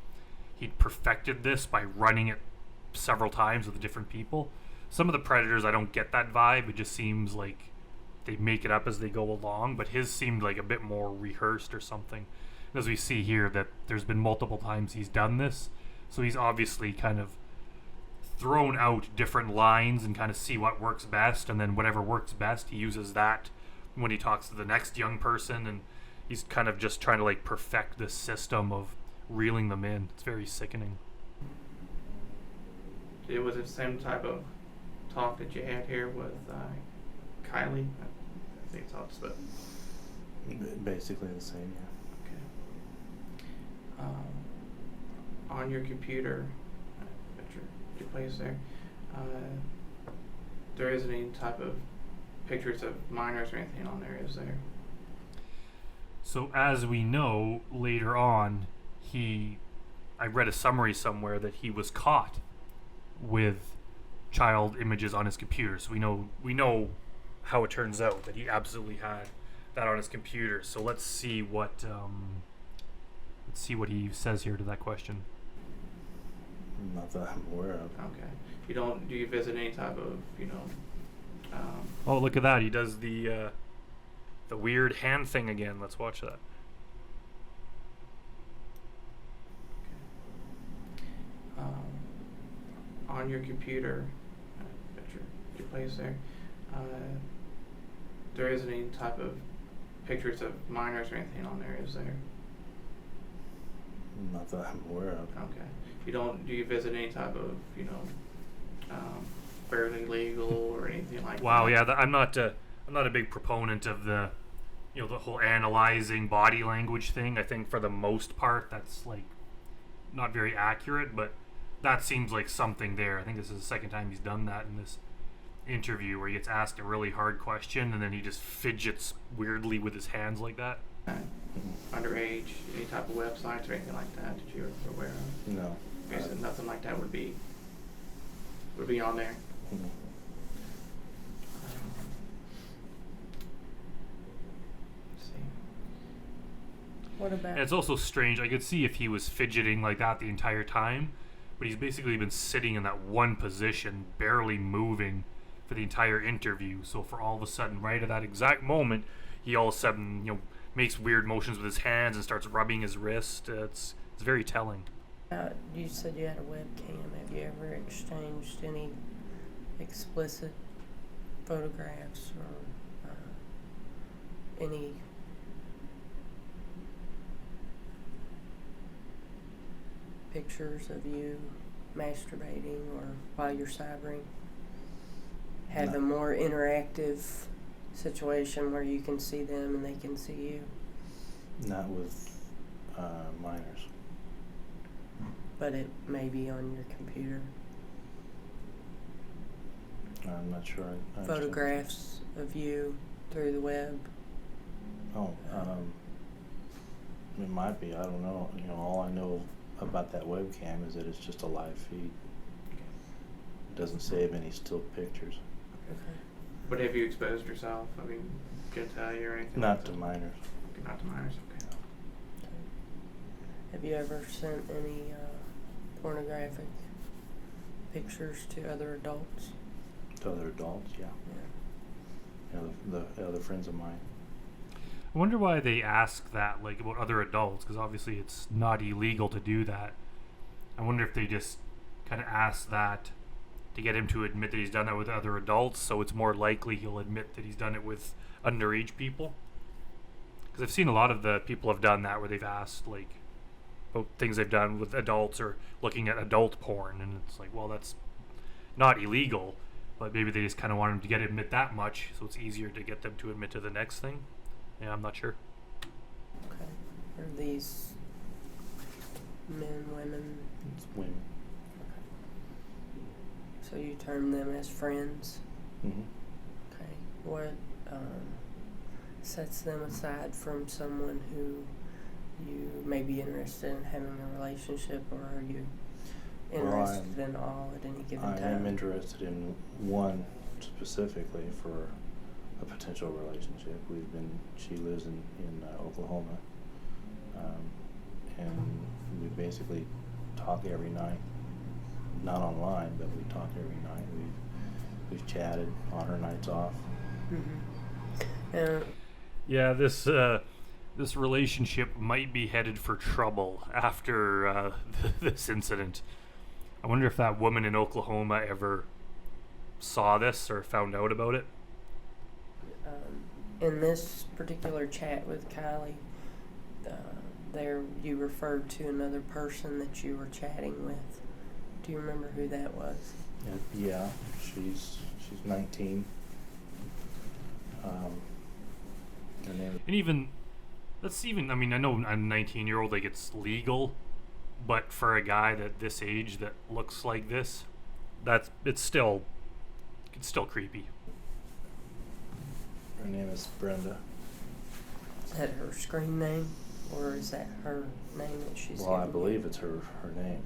perfected this by running it several times with different people. Some of the Predators, I don't get that vibe. It just seems like they make it up as they go along, but his seemed like a bit more rehearsed or something. As we see here, that there's been multiple times he's done this, so he's obviously kind of thrown out different lines and kind of see what works best, and then whatever works best, he uses that when he talks to the next young person, and he's kind of just trying to like perfect this system of reeling them in. It's very sickening. It was the same type of talk that you had here with Kylie. I think it's but Basically the same, yeah. okay. On your computer, at your place there, there isn't any type of pictures of minors or anything on there, is there? So as we know later on, I read a summary somewhere that he was caught with child images on his computer. So we know how it turns out, that he absolutely had that on his computer. So let's see what he says here to that question. Not that I'm aware of. Okay. Do you visit any type of, Oh, look at that. He does the weird hand thing again. Let's watch that. on your computer, at your place there, there isn't any type of pictures of minors or anything on there, is there? Not that I'm aware of. Okay. Do you visit any type of, fairly legal or anything like that? Wow, yeah, I'm not a big proponent of the whole analyzing body language thing. I think for the most part that's like not very accurate, but that seems like something there. I think this is the second time he's done that in this interview, where he gets asked a really hard question and then he just fidgets weirdly with his hands like that. Underage, any type of websites or anything like that you're aware of? No. Okay, so nothing like that would be on there. Mhm. Let's see. What about? And it's also strange. I could see if he was fidgeting like that the entire time, but he's basically been sitting in that one position, barely moving for the entire interview. So for all of a sudden, right at that exact moment, he all of a sudden, makes weird motions with his hands and starts rubbing his wrist. It's very telling. You said you had a webcam. Have you ever exchanged any explicit photographs or any pictures of you masturbating or while you're cybering? have No. a more interactive situation where you can see them and they can see you? Not with minors. But it may be on your computer. I'm not sure. I understand. Photographs of you through the web. Oh, it might be. I don't know. You know, all I know about that webcam is that it's just a live feed. It doesn't save any still pictures. Okay. But have you exposed yourself? I mean, genitalia or anything? Not like to that? minors. Not to minors. Okay. Have you ever sent any pornographic pictures to other adults? To other adults, yeah. Yeah. You know, the other friends of mine. I wonder why they ask that, like, about other adults, because obviously it's not illegal to do that. I wonder if they just kind of ask that to get him to admit that he's done that with other adults, so it's more likely he'll admit that he's done it with underage people. Because I've seen a lot of the people have done that, where they've asked, like, about things they've done with adults or looking at adult porn, and it's like, well, that's not illegal, but maybe they just kind of want him to get admit that much, so it's easier to get them to admit to the next thing. Yeah, I'm not sure. Okay. Are these men, women? It's women. So you term them as friends? Mm-hmm. Okay. What sets them aside from someone who you may be interested in having a relationship, or are you interested in all at any given I time? am interested in one specifically for a potential relationship. She lives in Oklahoma, and we basically talk every night. Not online, but we talk every night. We've chatted on her nights off. Mm-hmm. Yeah, this relationship might be headed for trouble after this incident. I wonder if that woman in Oklahoma ever saw this or found out about it. In this particular chat with Kylie, there you referred to another person that you were chatting with. Do you remember who that was? Yeah, she's 19. Her name. And even I mean, I know a 19-year-old, like, it's legal, but for a guy that this age that looks like this, it's still creepy. Her name is Brenda. Is that her screen name, or is that her name that she's Well, I given you? believe it's her name,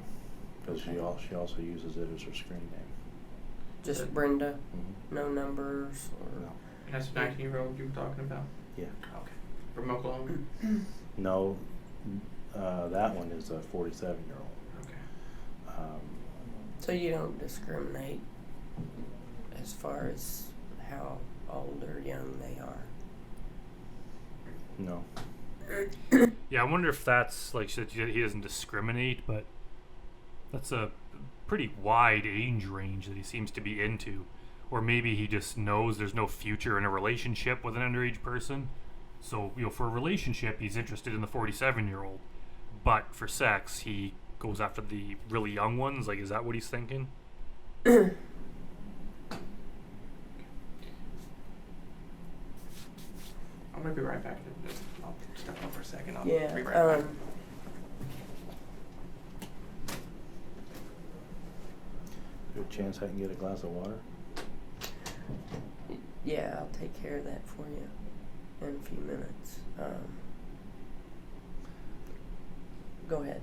because Okay. she also uses it as her screen name. Just Brenda, Mm-hmm. no numbers or No. And that's the 19-year-old you were talking about? Yeah. Okay. From Oklahoma? No, that one is a 47-year-old. Okay. So you don't discriminate as far as how old or young they are. No. Yeah, I wonder if that's, like, he doesn't discriminate, but that's a pretty wide age range that he seems to be into. Or maybe he just knows there's no future in a relationship with an underage person. So, for a relationship, he's interested in the 47-year-old. But for sex, he goes after the really young ones. Like, is that what he's thinking? I'm going to be right back. I'll step up for a second. I'll Yeah. be right back. Good chance I can get a glass of water? Yeah, I'll take care of that for you in a few minutes. Go ahead.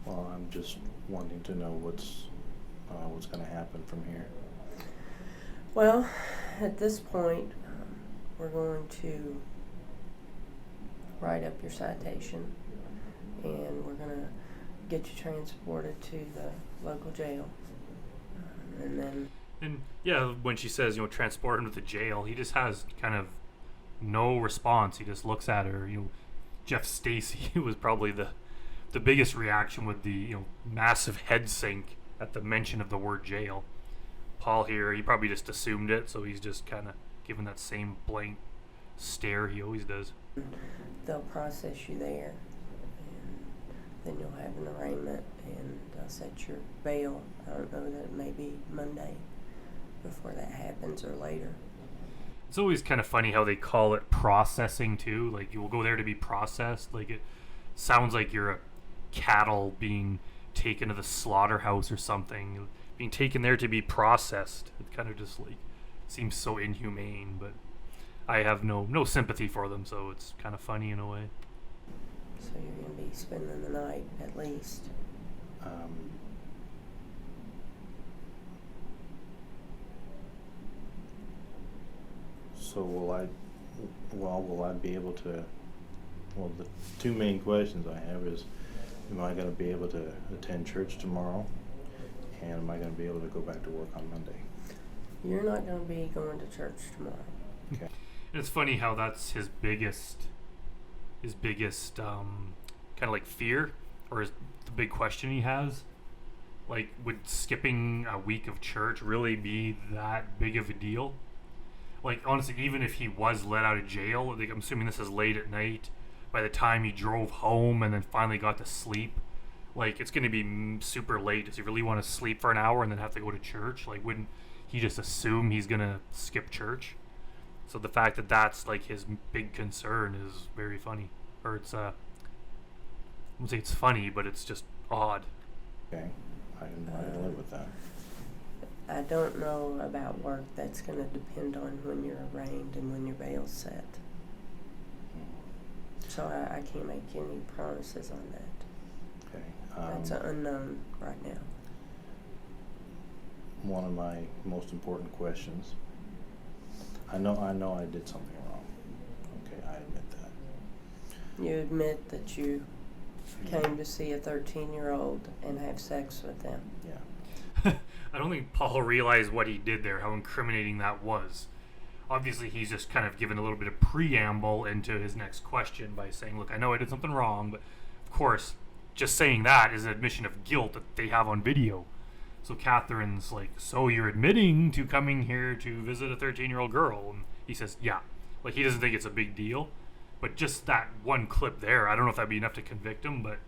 Well, I'm just wanting to know what's going to happen from here. Well, at this point, we're going to write up your citation, and we're going to get you transported to the local jail. And then... And, yeah, when she says, transport him to the jail, he just has kind of no response. He just looks at her. Jeff Stacy was probably the biggest reaction with the, massive head sink at the mention of the word jail. Paul here, he probably just assumed it, so he's just kind of giving that same blank stare he always does. they'll process you there, and then you'll have an arraignment and set your bail. I don't know, that it may be Monday before that happens or later. It's always kind of funny how they call it processing too. Like, you will go there to be processed. Like, it sounds like you're a cattle being taken to the slaughterhouse or something, being taken there to be processed. It kind of just like seems so inhumane, but I have no sympathy for them, so it's kind of funny in a way. So you're going to be spending the night at least. So will I be able to, well, the two main questions I have is, am I going to be able to attend church tomorrow? And am I going to be able to go back to work on Monday? You're not going to be going to church tomorrow. Okay. And it's funny how that's his biggest kind of like fear, or the big question he has. Like, would skipping a week of church really be that big of a deal? Like, honestly, even if he was let out of jail, like, I'm assuming this is late at night, by the time he drove home and then finally got to sleep, like, it's going to be super late. Does he really want to sleep for an hour and then have to go to church? Like, wouldn't he just assume he's going to skip church? So the fact that that's, like, his big concern is very funny. Or it's, I wouldn't say it's funny, but it's just odd. Okay. I can live with that. I don't know about work. That's going to depend on when you're arraigned and when your bail's set. So I can't make any promises on that. Okay. That's an unknown right now. One of my most important questions. I know I did something wrong. Okay, I admit that. You admit that you came to see a 13-year-old and have sex with them. Yeah. I don't think Paul realized what he did there, how incriminating that was. Obviously, he's just kind of given a little bit of preamble into his next question by saying, look, I know I did something wrong, but of course, just saying that is an admission of guilt that they have on video. So Catherine's like, so you're admitting to coming here to visit a 13-year-old girl? And he says, yeah. Like, he doesn't think it's a big deal. But just that one clip there, I don't know if that'd be enough to convict him, but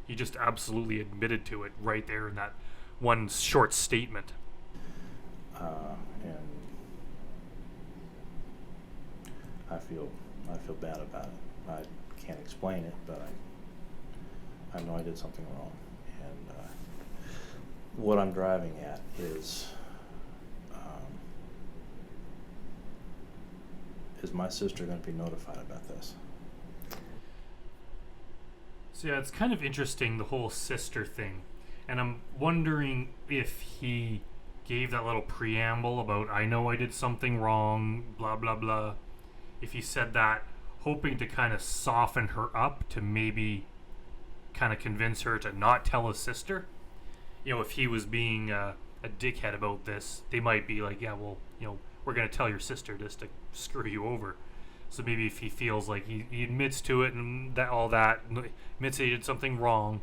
he just absolutely admitted to it right there in that one short statement. And I feel bad about it. I can't explain it, but I know I did something wrong. And what I'm driving at is my sister going to be notified about this? So yeah, it's kind of interesting, the whole sister thing. And I'm wondering if he gave that little preamble about, I know I did something wrong, blah, blah, blah. If he said that, hoping to kind of soften her up to maybe kind of convince her to not tell his sister. You know, if he was being a dickhead about this, they might be like, yeah, well, you know, we're going to tell your sister just to screw you over. So maybe if he feels like he admits to it and that all that, admits he did something wrong,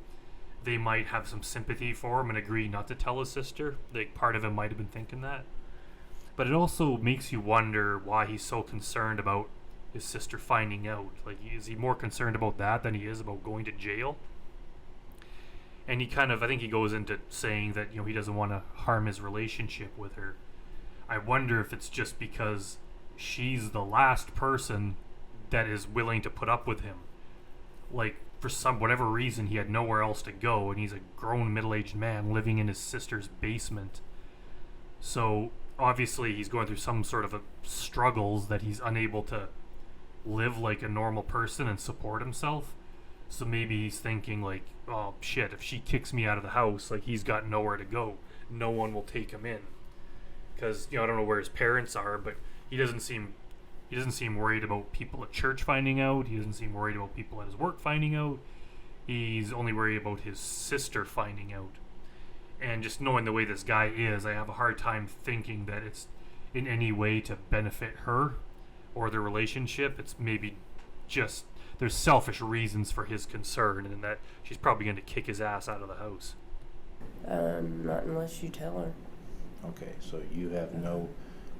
they might have some sympathy for him and agree not to tell his sister. Like, part of him might have been thinking that. But it also makes you wonder why he's so concerned about his sister finding out. Like, is he more concerned about that than he is about going to jail? And he kind of, I think he goes into saying that, you know, he doesn't want to harm his relationship with her. I wonder if it's just because she's the last person that is willing to put up with him. Like, for whatever reason, he had nowhere else to go, and he's a grown middle-aged man living in his sister's basement. So obviously he's going through some sort of struggles that he's unable to live like a normal person and support himself. So maybe he's thinking like, oh shit, if she kicks me out of the house, like, he's got nowhere to go. No one will take him in. Because, you know, I don't know where his parents are, but he doesn't seem worried about people at church finding out. He doesn't seem worried about people at his work finding out. He's only worried about his sister finding out. And just knowing the way this guy is, I have a hard time thinking that it's in any way to benefit her or their relationship. It's maybe just there's selfish reasons for his concern, and that she's probably going to kick his ass out of the house. Not unless you tell her. Okay, so you have no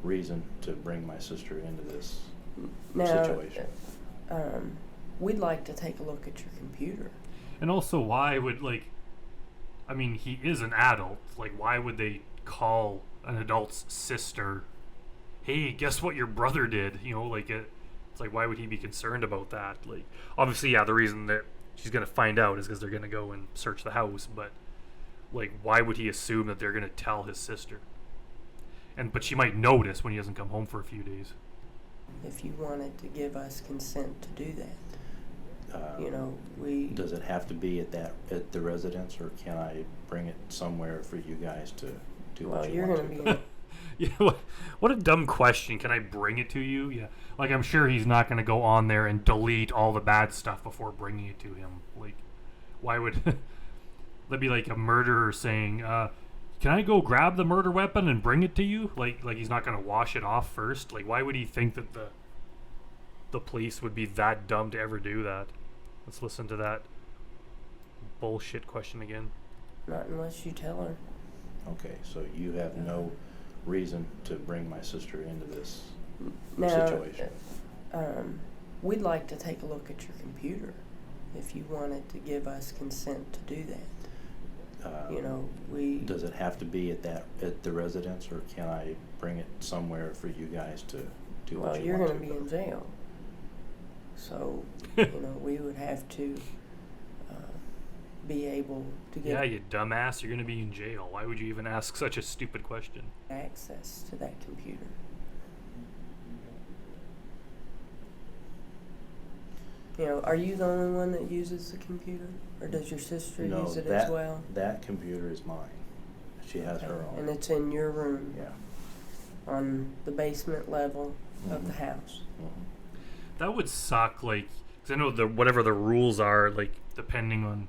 reason to bring my sister into this situation. We'd like to take a look at your computer. And also, why would, like, I mean, he is an adult. Like, why would they call an adult's sister, hey, guess what your brother did? It's like, why would he be concerned about that? Like, obviously, yeah, the reason that she's gonna find out is because they're gonna go and search the house. But like, why would he assume that they're gonna tell his sister? But she might notice when he doesn't come home for a few days. If you wanted to give us consent to do that, we. Does it have to be at the residence, or can I bring it somewhere for you guys to do Well, what you you're want going to? to be. Yeah, what a dumb question. Can I bring it to you? Yeah. Like, I'm sure he's not going to go on there and delete all the bad stuff before bringing it to him. Like, why would that'd be like a murderer saying, can I go grab the murder weapon and bring it to you? Like he's not going to wash it off first. Like, why would he think that the police would be that dumb to ever do that? Let's listen to that bullshit question again. Not unless you tell her. Okay, so you have no reason to bring my sister into this Now, situation. We'd like to take a look at your computer if you wanted to give us consent to do that. We. Does it have to be at the residence, or can I bring it somewhere for you guys to do Well, what you you're want going to be in jail. So, we would have to be able to Yeah, get you dumbass. You're going to be in jail. Why would you even ask such a stupid question? access to that computer. Are you the only one that uses the computer? Or does your sister No, use it as well? that computer is mine. She has her own. And it's in your room Yeah. on the basement level of the Mhm. house. Mhm. That would suck, like, because I know whatever the rules are, like, depending on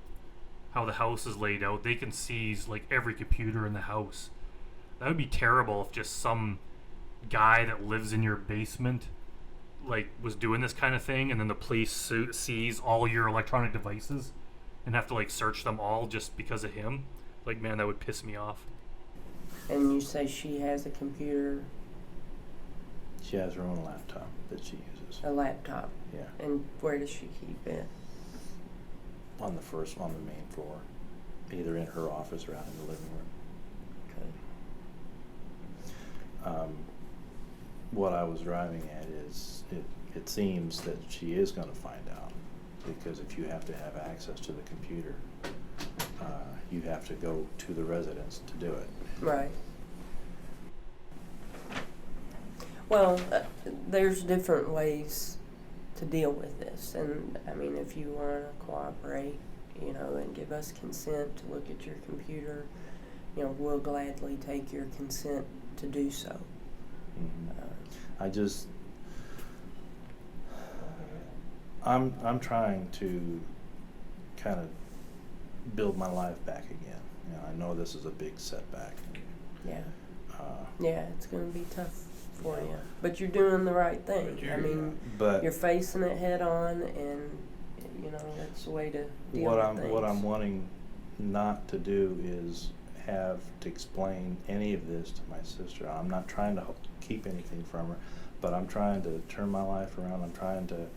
how the house is laid out, they can seize, like, every computer in the house. That would be terrible if just some guy that lives in your basement, like, was doing this kind of thing, and then the police seize all your electronic devices and have to, like, search them all just because of him. Like, man, that would piss me off. And you say she has a computer, She has her own laptop that she uses. a laptop. Yeah. And where does she keep it? On the main floor. Either in her office or out in the living room. Okay. What I was driving at is it seems that she is going to find out, because if you have to have access to the computer, you have to go to the residence to do it. Right. Well, there's different ways to deal with this, and I mean, if you want to cooperate, and give us consent to look at your computer, we'll gladly take your consent to do so. Mhm. I'm trying to kind of build my life back again. I know this is a big setback. Yeah. Uh, Yeah, it's going to be tough for you, but you're doing the right thing. I mean, but you're facing it head on, and that's the way to deal with things. what I'm wanting not to do is have to explain any of this to my sister. I'm not trying to keep anything from her, but I'm trying to turn my life around. I'm trying to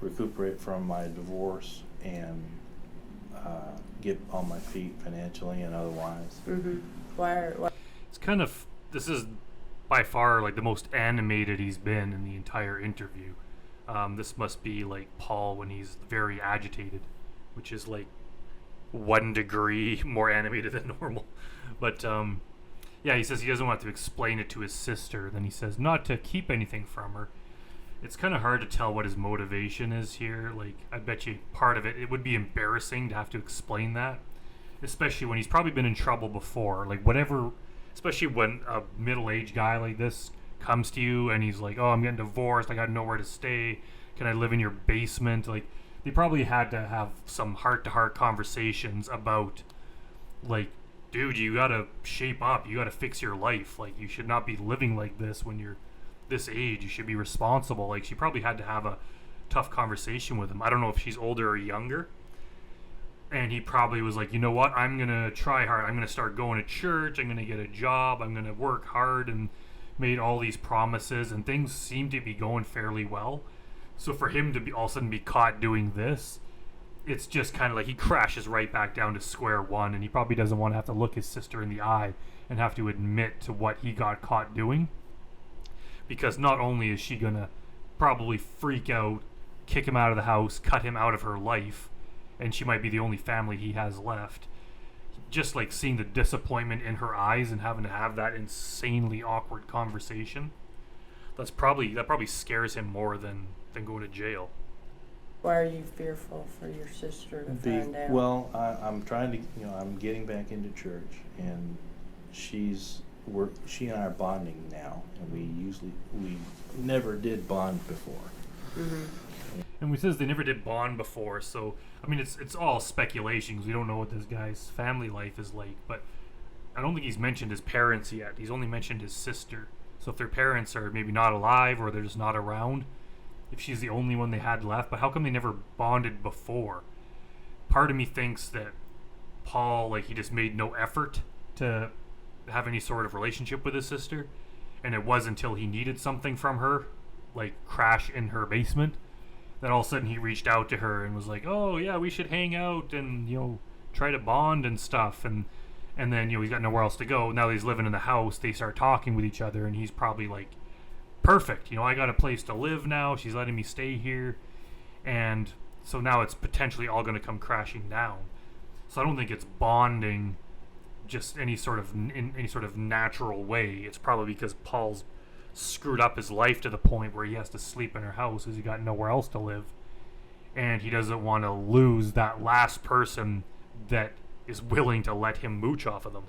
recuperate from my divorce and get on my feet financially and otherwise. Mm-hmm. Why? It's kind of, this is by far like the most animated he's been in the entire interview. This must be like Paul when he's very agitated, which is like 1 degree more animated than normal. But yeah, he says he doesn't want to explain it to his sister. Then he says not to keep anything from her. It's kind of hard to tell what his motivation is here. Like, I bet you part of it would be embarrassing to have to explain that, especially when he's probably been in trouble before. Like, whatever, especially when a middle-aged guy like this comes to you and he's like, oh, I'm getting divorced, I got nowhere to stay, can I live in your basement? Like, they probably had to have some heart-to-heart conversations about, like, dude, you gotta shape up, you gotta fix your life. Like, you should not be living like this when you're this age. You should be responsible. Like, she probably had to have a tough conversation with him. I don't know if she's older or younger. And he probably was like, you know what, I'm going to try hard. I'm going to start going to church. I'm going to get a job. I'm going to work hard, and made all these promises, and things seem to be going fairly well. So for him to be all of a sudden be caught doing this, it's just kind of like he crashes right back down to square one, and he probably doesn't want to have to look his sister in the eye and have to admit to what he got caught doing. Because not only is she gonna probably freak out, kick him out of the house, cut him out of her life, and she might be the only family he has left. Just like seeing the disappointment in her eyes and having to have that insanely awkward conversation, that probably scares him more than going to jail. Why are you fearful for your sister to find out? Well, I'm trying to, I'm getting back into church, and she and I are bonding now, and we never did bond before. Mm-hmm. And we says they never did bond before, so I mean it's all speculation because we don't know what this guy's family life is like. But I don't think he's mentioned his parents yet. He's only mentioned his sister. So if their parents are maybe not alive or they're just not around, if she's the only one they had left, but how come they never bonded before? Part of me thinks that Paul, like, he just made no effort to have any sort of relationship with his sister, and it was until he needed something from her, like crash in her basement, that all of a sudden he reached out to her and was like, oh yeah, we should hang out and, try to bond and stuff, and then, he's got nowhere else to go. Now that he's living in the house, they start talking with each other, and he's probably like, perfect, I got a place to live now, she's letting me stay here, and so now it's potentially all going to come crashing down. So I don't think it's bonding just in any sort of natural way. It's probably because Paul's screwed up his life to the point where he has to sleep in her house because he got nowhere else to live, and he doesn't want to lose that last person that is willing to let him mooch off of them.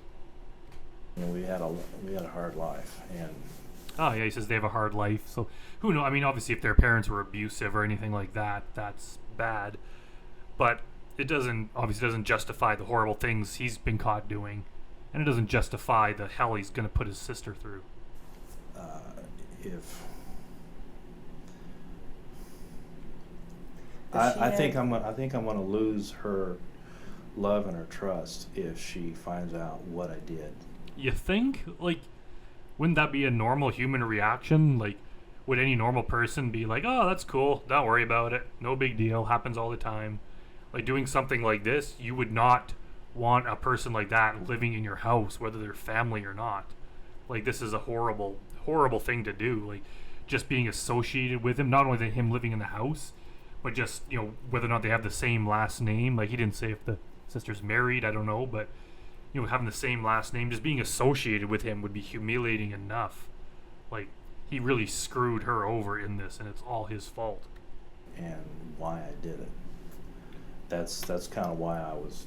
We had a hard life, and oh yeah, he says they have a hard life. So who knows? I mean, obviously, if their parents were abusive or anything like that, that's bad. But it obviously doesn't justify the horrible things he's been caught doing, and it doesn't justify the hell he's going to put his sister through. I think I'm going to lose her love and her trust if she finds out what I did. You think? Like, wouldn't that be a normal human reaction? Like, would any normal person be like, oh, that's cool, don't worry about it, no big deal, happens all the time? Like, doing something like this, you would not want a person like that living in your house, whether they're family or not. Like, this is a horrible, horrible thing to do. Like, just being associated with him, not only him living in the house, but just, whether or not they have the same last name. Like, he didn't say if the sister's married, I don't know, but, having the same last name, just being associated with him would be humiliating enough. Like, he really screwed her over in this, and it's all his fault. And why I did it. That's kind of why I was...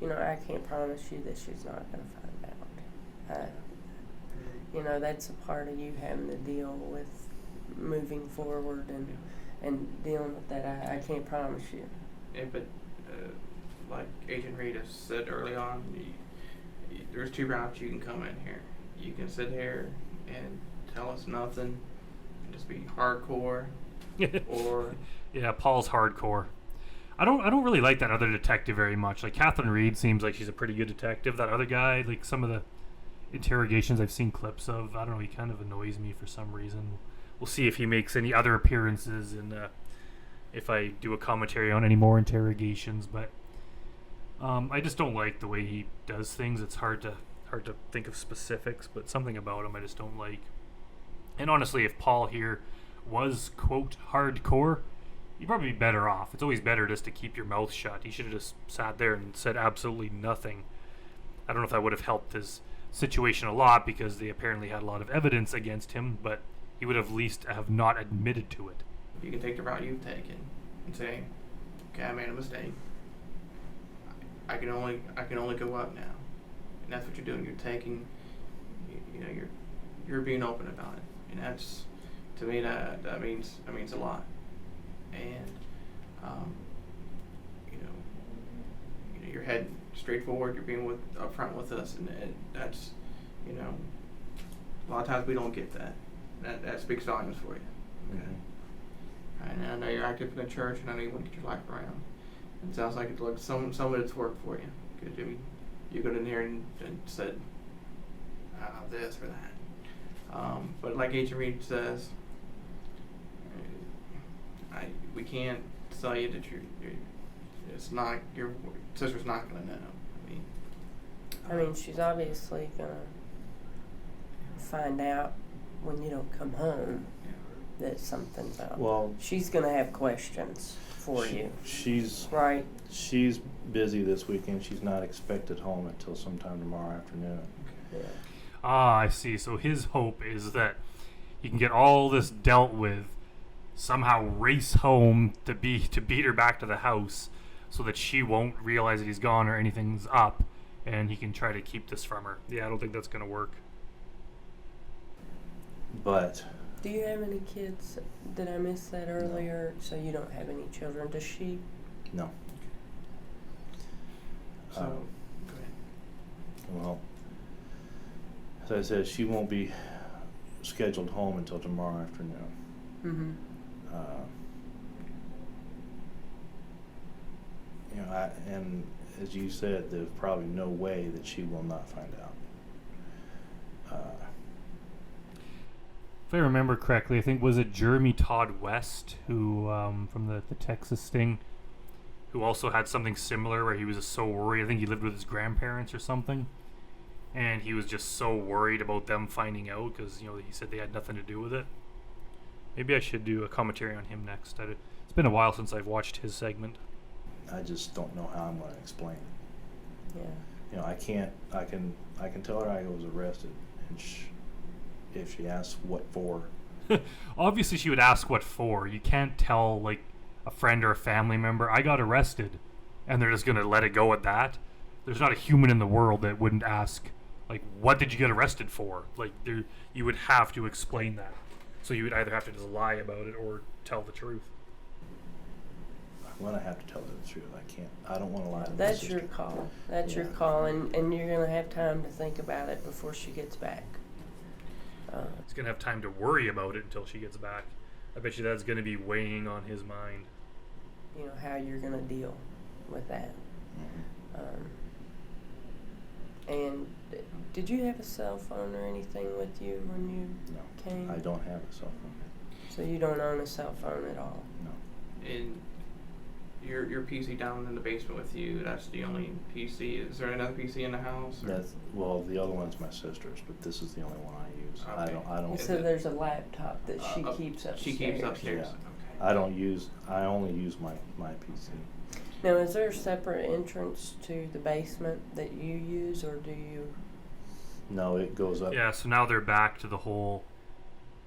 I can't promise you that she's not going to find out. That's a part of you having to deal with moving forward and dealing with that. I can't promise you. Yeah, but like Agent Reed has said early on, there's two routes you can come in here. You can sit here and tell us nothing and just be hardcore, or... Yeah, Paul's hardcore. I don't really like that other detective very much. Like, Catherine Reed seems like she's a pretty good detective. That other guy, like some of the interrogations I've seen clips of, I don't know, he kind of annoys me for some reason. We'll see if he makes any other appearances and if I do a commentary on any more interrogations, but I just don't like the way he does things. It's hard to think of specifics, but something about him I just don't like. And honestly, if Paul here was, quote, hardcore, you'd probably be better off. It's always better just to keep your mouth shut. He should have just sat there and said absolutely nothing. I don't know if that would have helped his situation a lot, because they apparently had a lot of evidence against him, but he would have at least have not admitted to it. You can take the route you've taken and say, okay, I made a mistake. I can only go up now. And that's what you're doing. You're taking, you're being open about it. And that's, to me, that means a lot. And you're heading straight forward. You're being upfront with us, and that's, a lot of times we don't get that. That speaks volumes for you. Okay. And I know you're active in the church, and I know you want to get your life around. It sounds like some of it's worked for you. Because you got in here and said this or that. But like Agent Reed says, we can't tell you that it's not, your sister's not going to know. I mean, she's obviously gonna find out when you don't come home that something's up. Well, She's gonna have questions for you, she's right? she's busy this weekend. She's not expected home until sometime tomorrow afternoon. Yeah. Ah, I see. So his hope is that he can get all this dealt with, somehow race home to beat her back to the house, so that she won't realize that he's gone or anything's up, and he can try to keep this from her. Yeah, I don't think that's gonna work. But Do you have any kids? Did I miss that earlier? So you don't have any children. Does she? no. So, Um, go ahead. Well, as I said, she won't be scheduled home until tomorrow afternoon. Mm-hmm. And as you said, there's probably no way that she will not find out. If I remember correctly, I think, was it Jeremy Todd West, who from the Texas thing, who also had something similar where he was just so worried. I think he lived with his grandparents or something, and he was just so worried about them finding out because he said they had nothing to do with it. Maybe I should do a commentary on him next. It's been a while since I've watched his segment. I just don't know how I'm going to explain it. Yeah. I can tell her I was arrested, and if she asks what for, Obviously, she would ask what for. You can't tell, like, a friend or a family member, I got arrested, and they're just going to let it go at that. There's not a human in the world that wouldn't ask, like, what did you get arrested for? Like, you would have to explain that. So you would either have to just lie about it or tell the truth. I'm going to have to tell her the truth. I don't want to lie to my That's sister. your call. That's your Yeah. call, and you're gonna have time to think about it before she gets back. He's going to have time to worry about it until she gets back. I bet you that's going to be weighing on his mind. You know how you're gonna deal with that. Mhm. And did you have a cell phone or anything with you when you No, came? I don't have a cell phone. So you don't own a cell phone at all? No. And your PC down in the basement with you, that's the only PC. Is there another PC in the house? Or? The other one's my sister's, but this is the only one I use. Okay. I don't. So there's a laptop that she Uh, keeps upstairs. She keeps upstairs. Yeah. Okay. I only use my PC. Now, is there a separate entrance to the basement that you use, or do you? No, it goes up. Yeah, so now they're back to the whole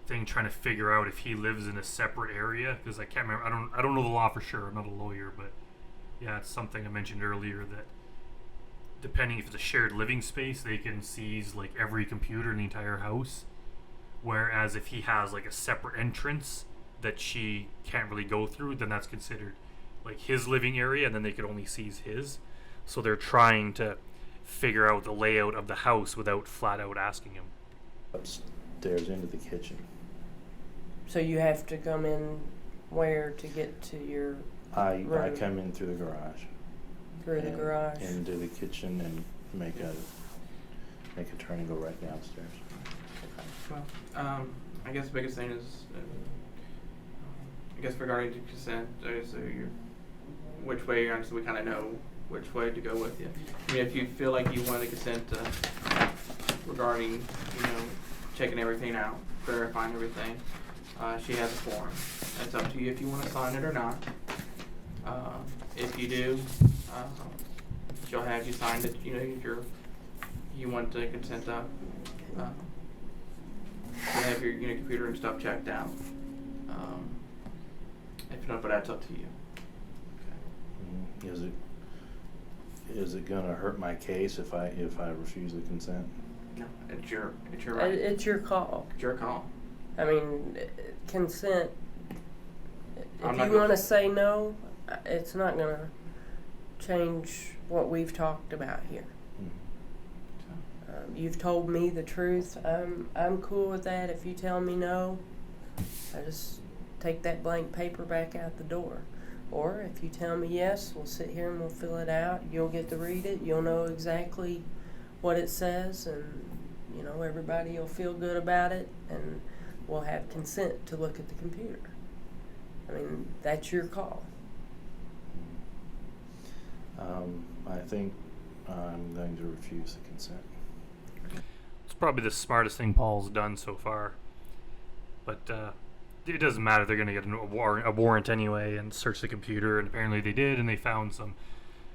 thing, trying to figure out if he lives in a separate area, because I can't remember. I don't know the law for sure. I'm not a lawyer, but yeah, it's something I mentioned earlier that depending if it's a shared living space, they can seize like every computer in the entire house. Whereas if he has like a separate entrance that she can't really go through, then that's considered like his living area, and then they could only seize his. So they're trying to figure out the layout of the house without flat out asking him. Upstairs into the kitchen. So you have to come in where to get to your I room? come in through the garage. Through the and garage? into the kitchen and make a turn and go right downstairs. Well, I guess the biggest thing is, I guess regarding to consent, so which way you're on, so we kind of know which way to go with you. I mean, if you feel like you want to consent regarding, checking everything out, verifying everything, she has a form. It's up to you if you want to sign it or not. If you do, she'll have you sign it. If you want to consent to have your computer and stuff checked out. If not, but that's up to you. Okay. Is it gonna hurt my case if I refuse the consent? No, it's your right. It's your call. It's your call. I mean, consent, I'm if not you gonna- want to say no, it's not going to change what we've talked about here. Mhm. You've told me the truth. I'm cool with that. If you tell me no, I just take that blank paper back out the door. Or if you tell me yes, we'll sit here and we'll fill it out. You'll get to read it. You'll know exactly what it says, and everybody will feel good about it, and we'll have consent to look at the computer. I mean, that's your call. I think I'm going to refuse the consent. It's probably the smartest thing Paul's done so far. But it doesn't matter. They're going to get a warrant anyway and search the computer, and apparently they did, and they found some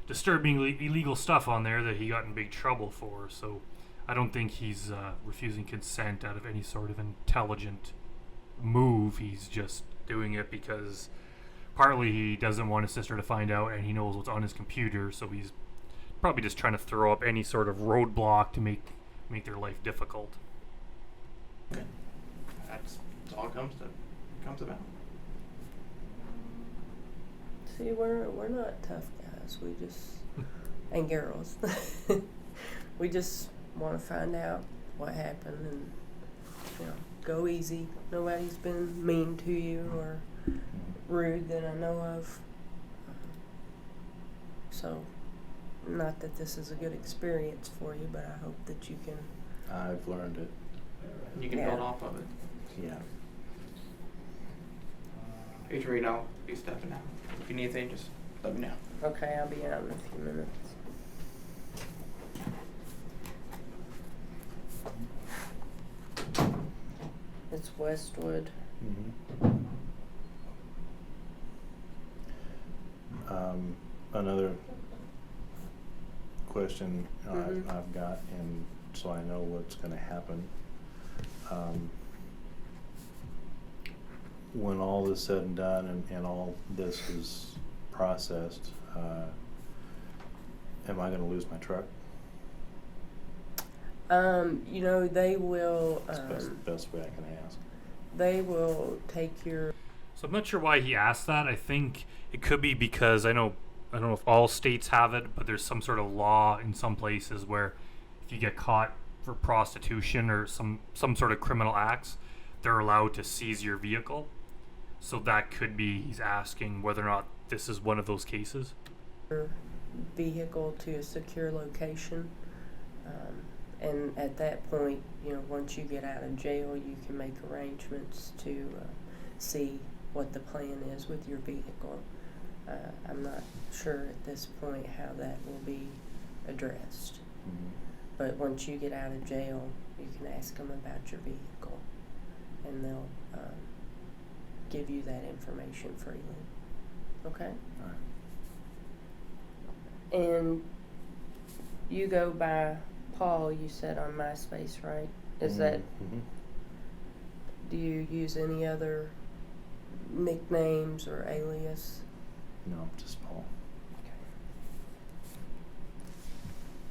disturbingly illegal stuff on there that he got in big trouble for. So I don't think he's refusing consent out of any sort of intelligent move. He's just doing it because partly he doesn't want his sister to find out, and he knows what's on his computer, so he's probably just trying to throw up any sort of roadblock to make their life difficult. That's all it comes about. See, we're not tough guys. We just and girls. We just want to find out what happened and go easy. Nobody's been mean to you or rude that I know of. So, not that this is a good experience for you, but I hope that you can. I've learned it. You can build off of it. Yeah. Adrian, I'll be stepping out. If you need anything, just let me know. Okay, I'll be out in a few minutes. It's Westwood. Another question I've got, and so I know what's going to happen. When all is said and done and all this is processed, am I going to lose my truck? They will. That's the best way I can ask. They will take your. So I'm not sure why he asked that. I think it could be because I don't know if all states have it, but there's some sort of law in some places where if you get caught for prostitution or some sort of criminal acts, they're allowed to seize your vehicle. So that could be he's asking whether or not this is one of those cases. Your vehicle to a secure location, and at that point, once you get out of jail, you can make arrangements to see what the plan is with your vehicle. I'm not sure at this point how that will be addressed. But once you get out of jail, you can ask them about your vehicle, and they'll give you that information freely. Okay? All right. And you go by Paul, you said on MySpace, right? Is that, do you use any other nicknames or alias? No, just Paul.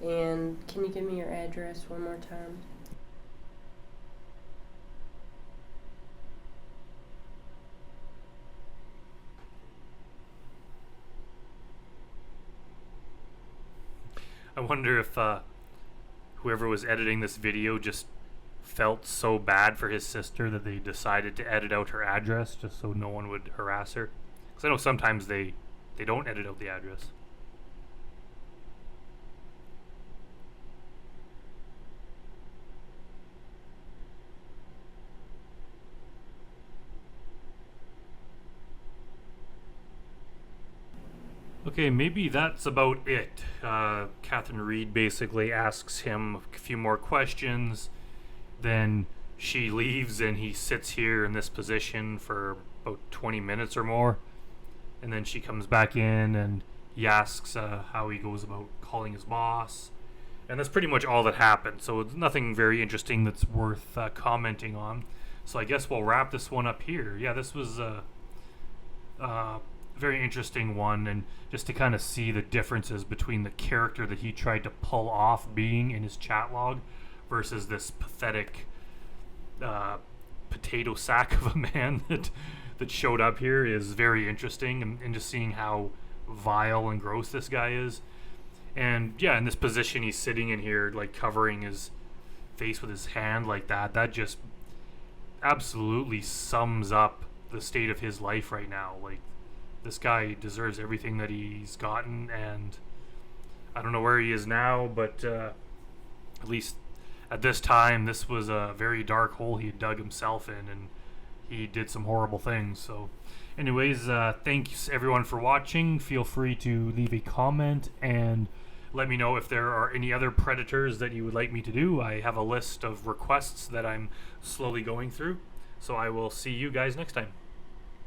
Okay. And can you give me your address one more time? I wonder if whoever was editing this video just felt so bad for his sister that they decided to edit out her address just so no one would harass her. Because I know sometimes they don't edit out the address. Okay, maybe that's about it. Catherine Reed basically asks him a few more questions, then she leaves and he sits here in this position for about 20 minutes or more, and then she comes back in and he asks how he goes about calling his boss, and that's pretty much all that happened. So it's nothing very interesting that's worth commenting on. So I guess we'll wrap this one up here. Yeah, this was a very interesting one, and just to kind of see the differences between the character that he tried to pull off being in his chat log versus this pathetic potato sack of a man that showed up here is very interesting, and just seeing how vile and gross this guy is. And yeah, in this position he's sitting in here, like covering his face with his hand like that just absolutely sums up the state of his life right now. Like, this guy deserves everything that he's gotten, and I don't know where he is now, but at least at this time, this was a very dark hole he had dug himself in, and he did some horrible things. So anyways, thanks everyone for watching. Feel free to leave a comment and let me know if there are any other predators that you would like me to do. I have a list of requests that I'm slowly going through. So I will see you guys next time.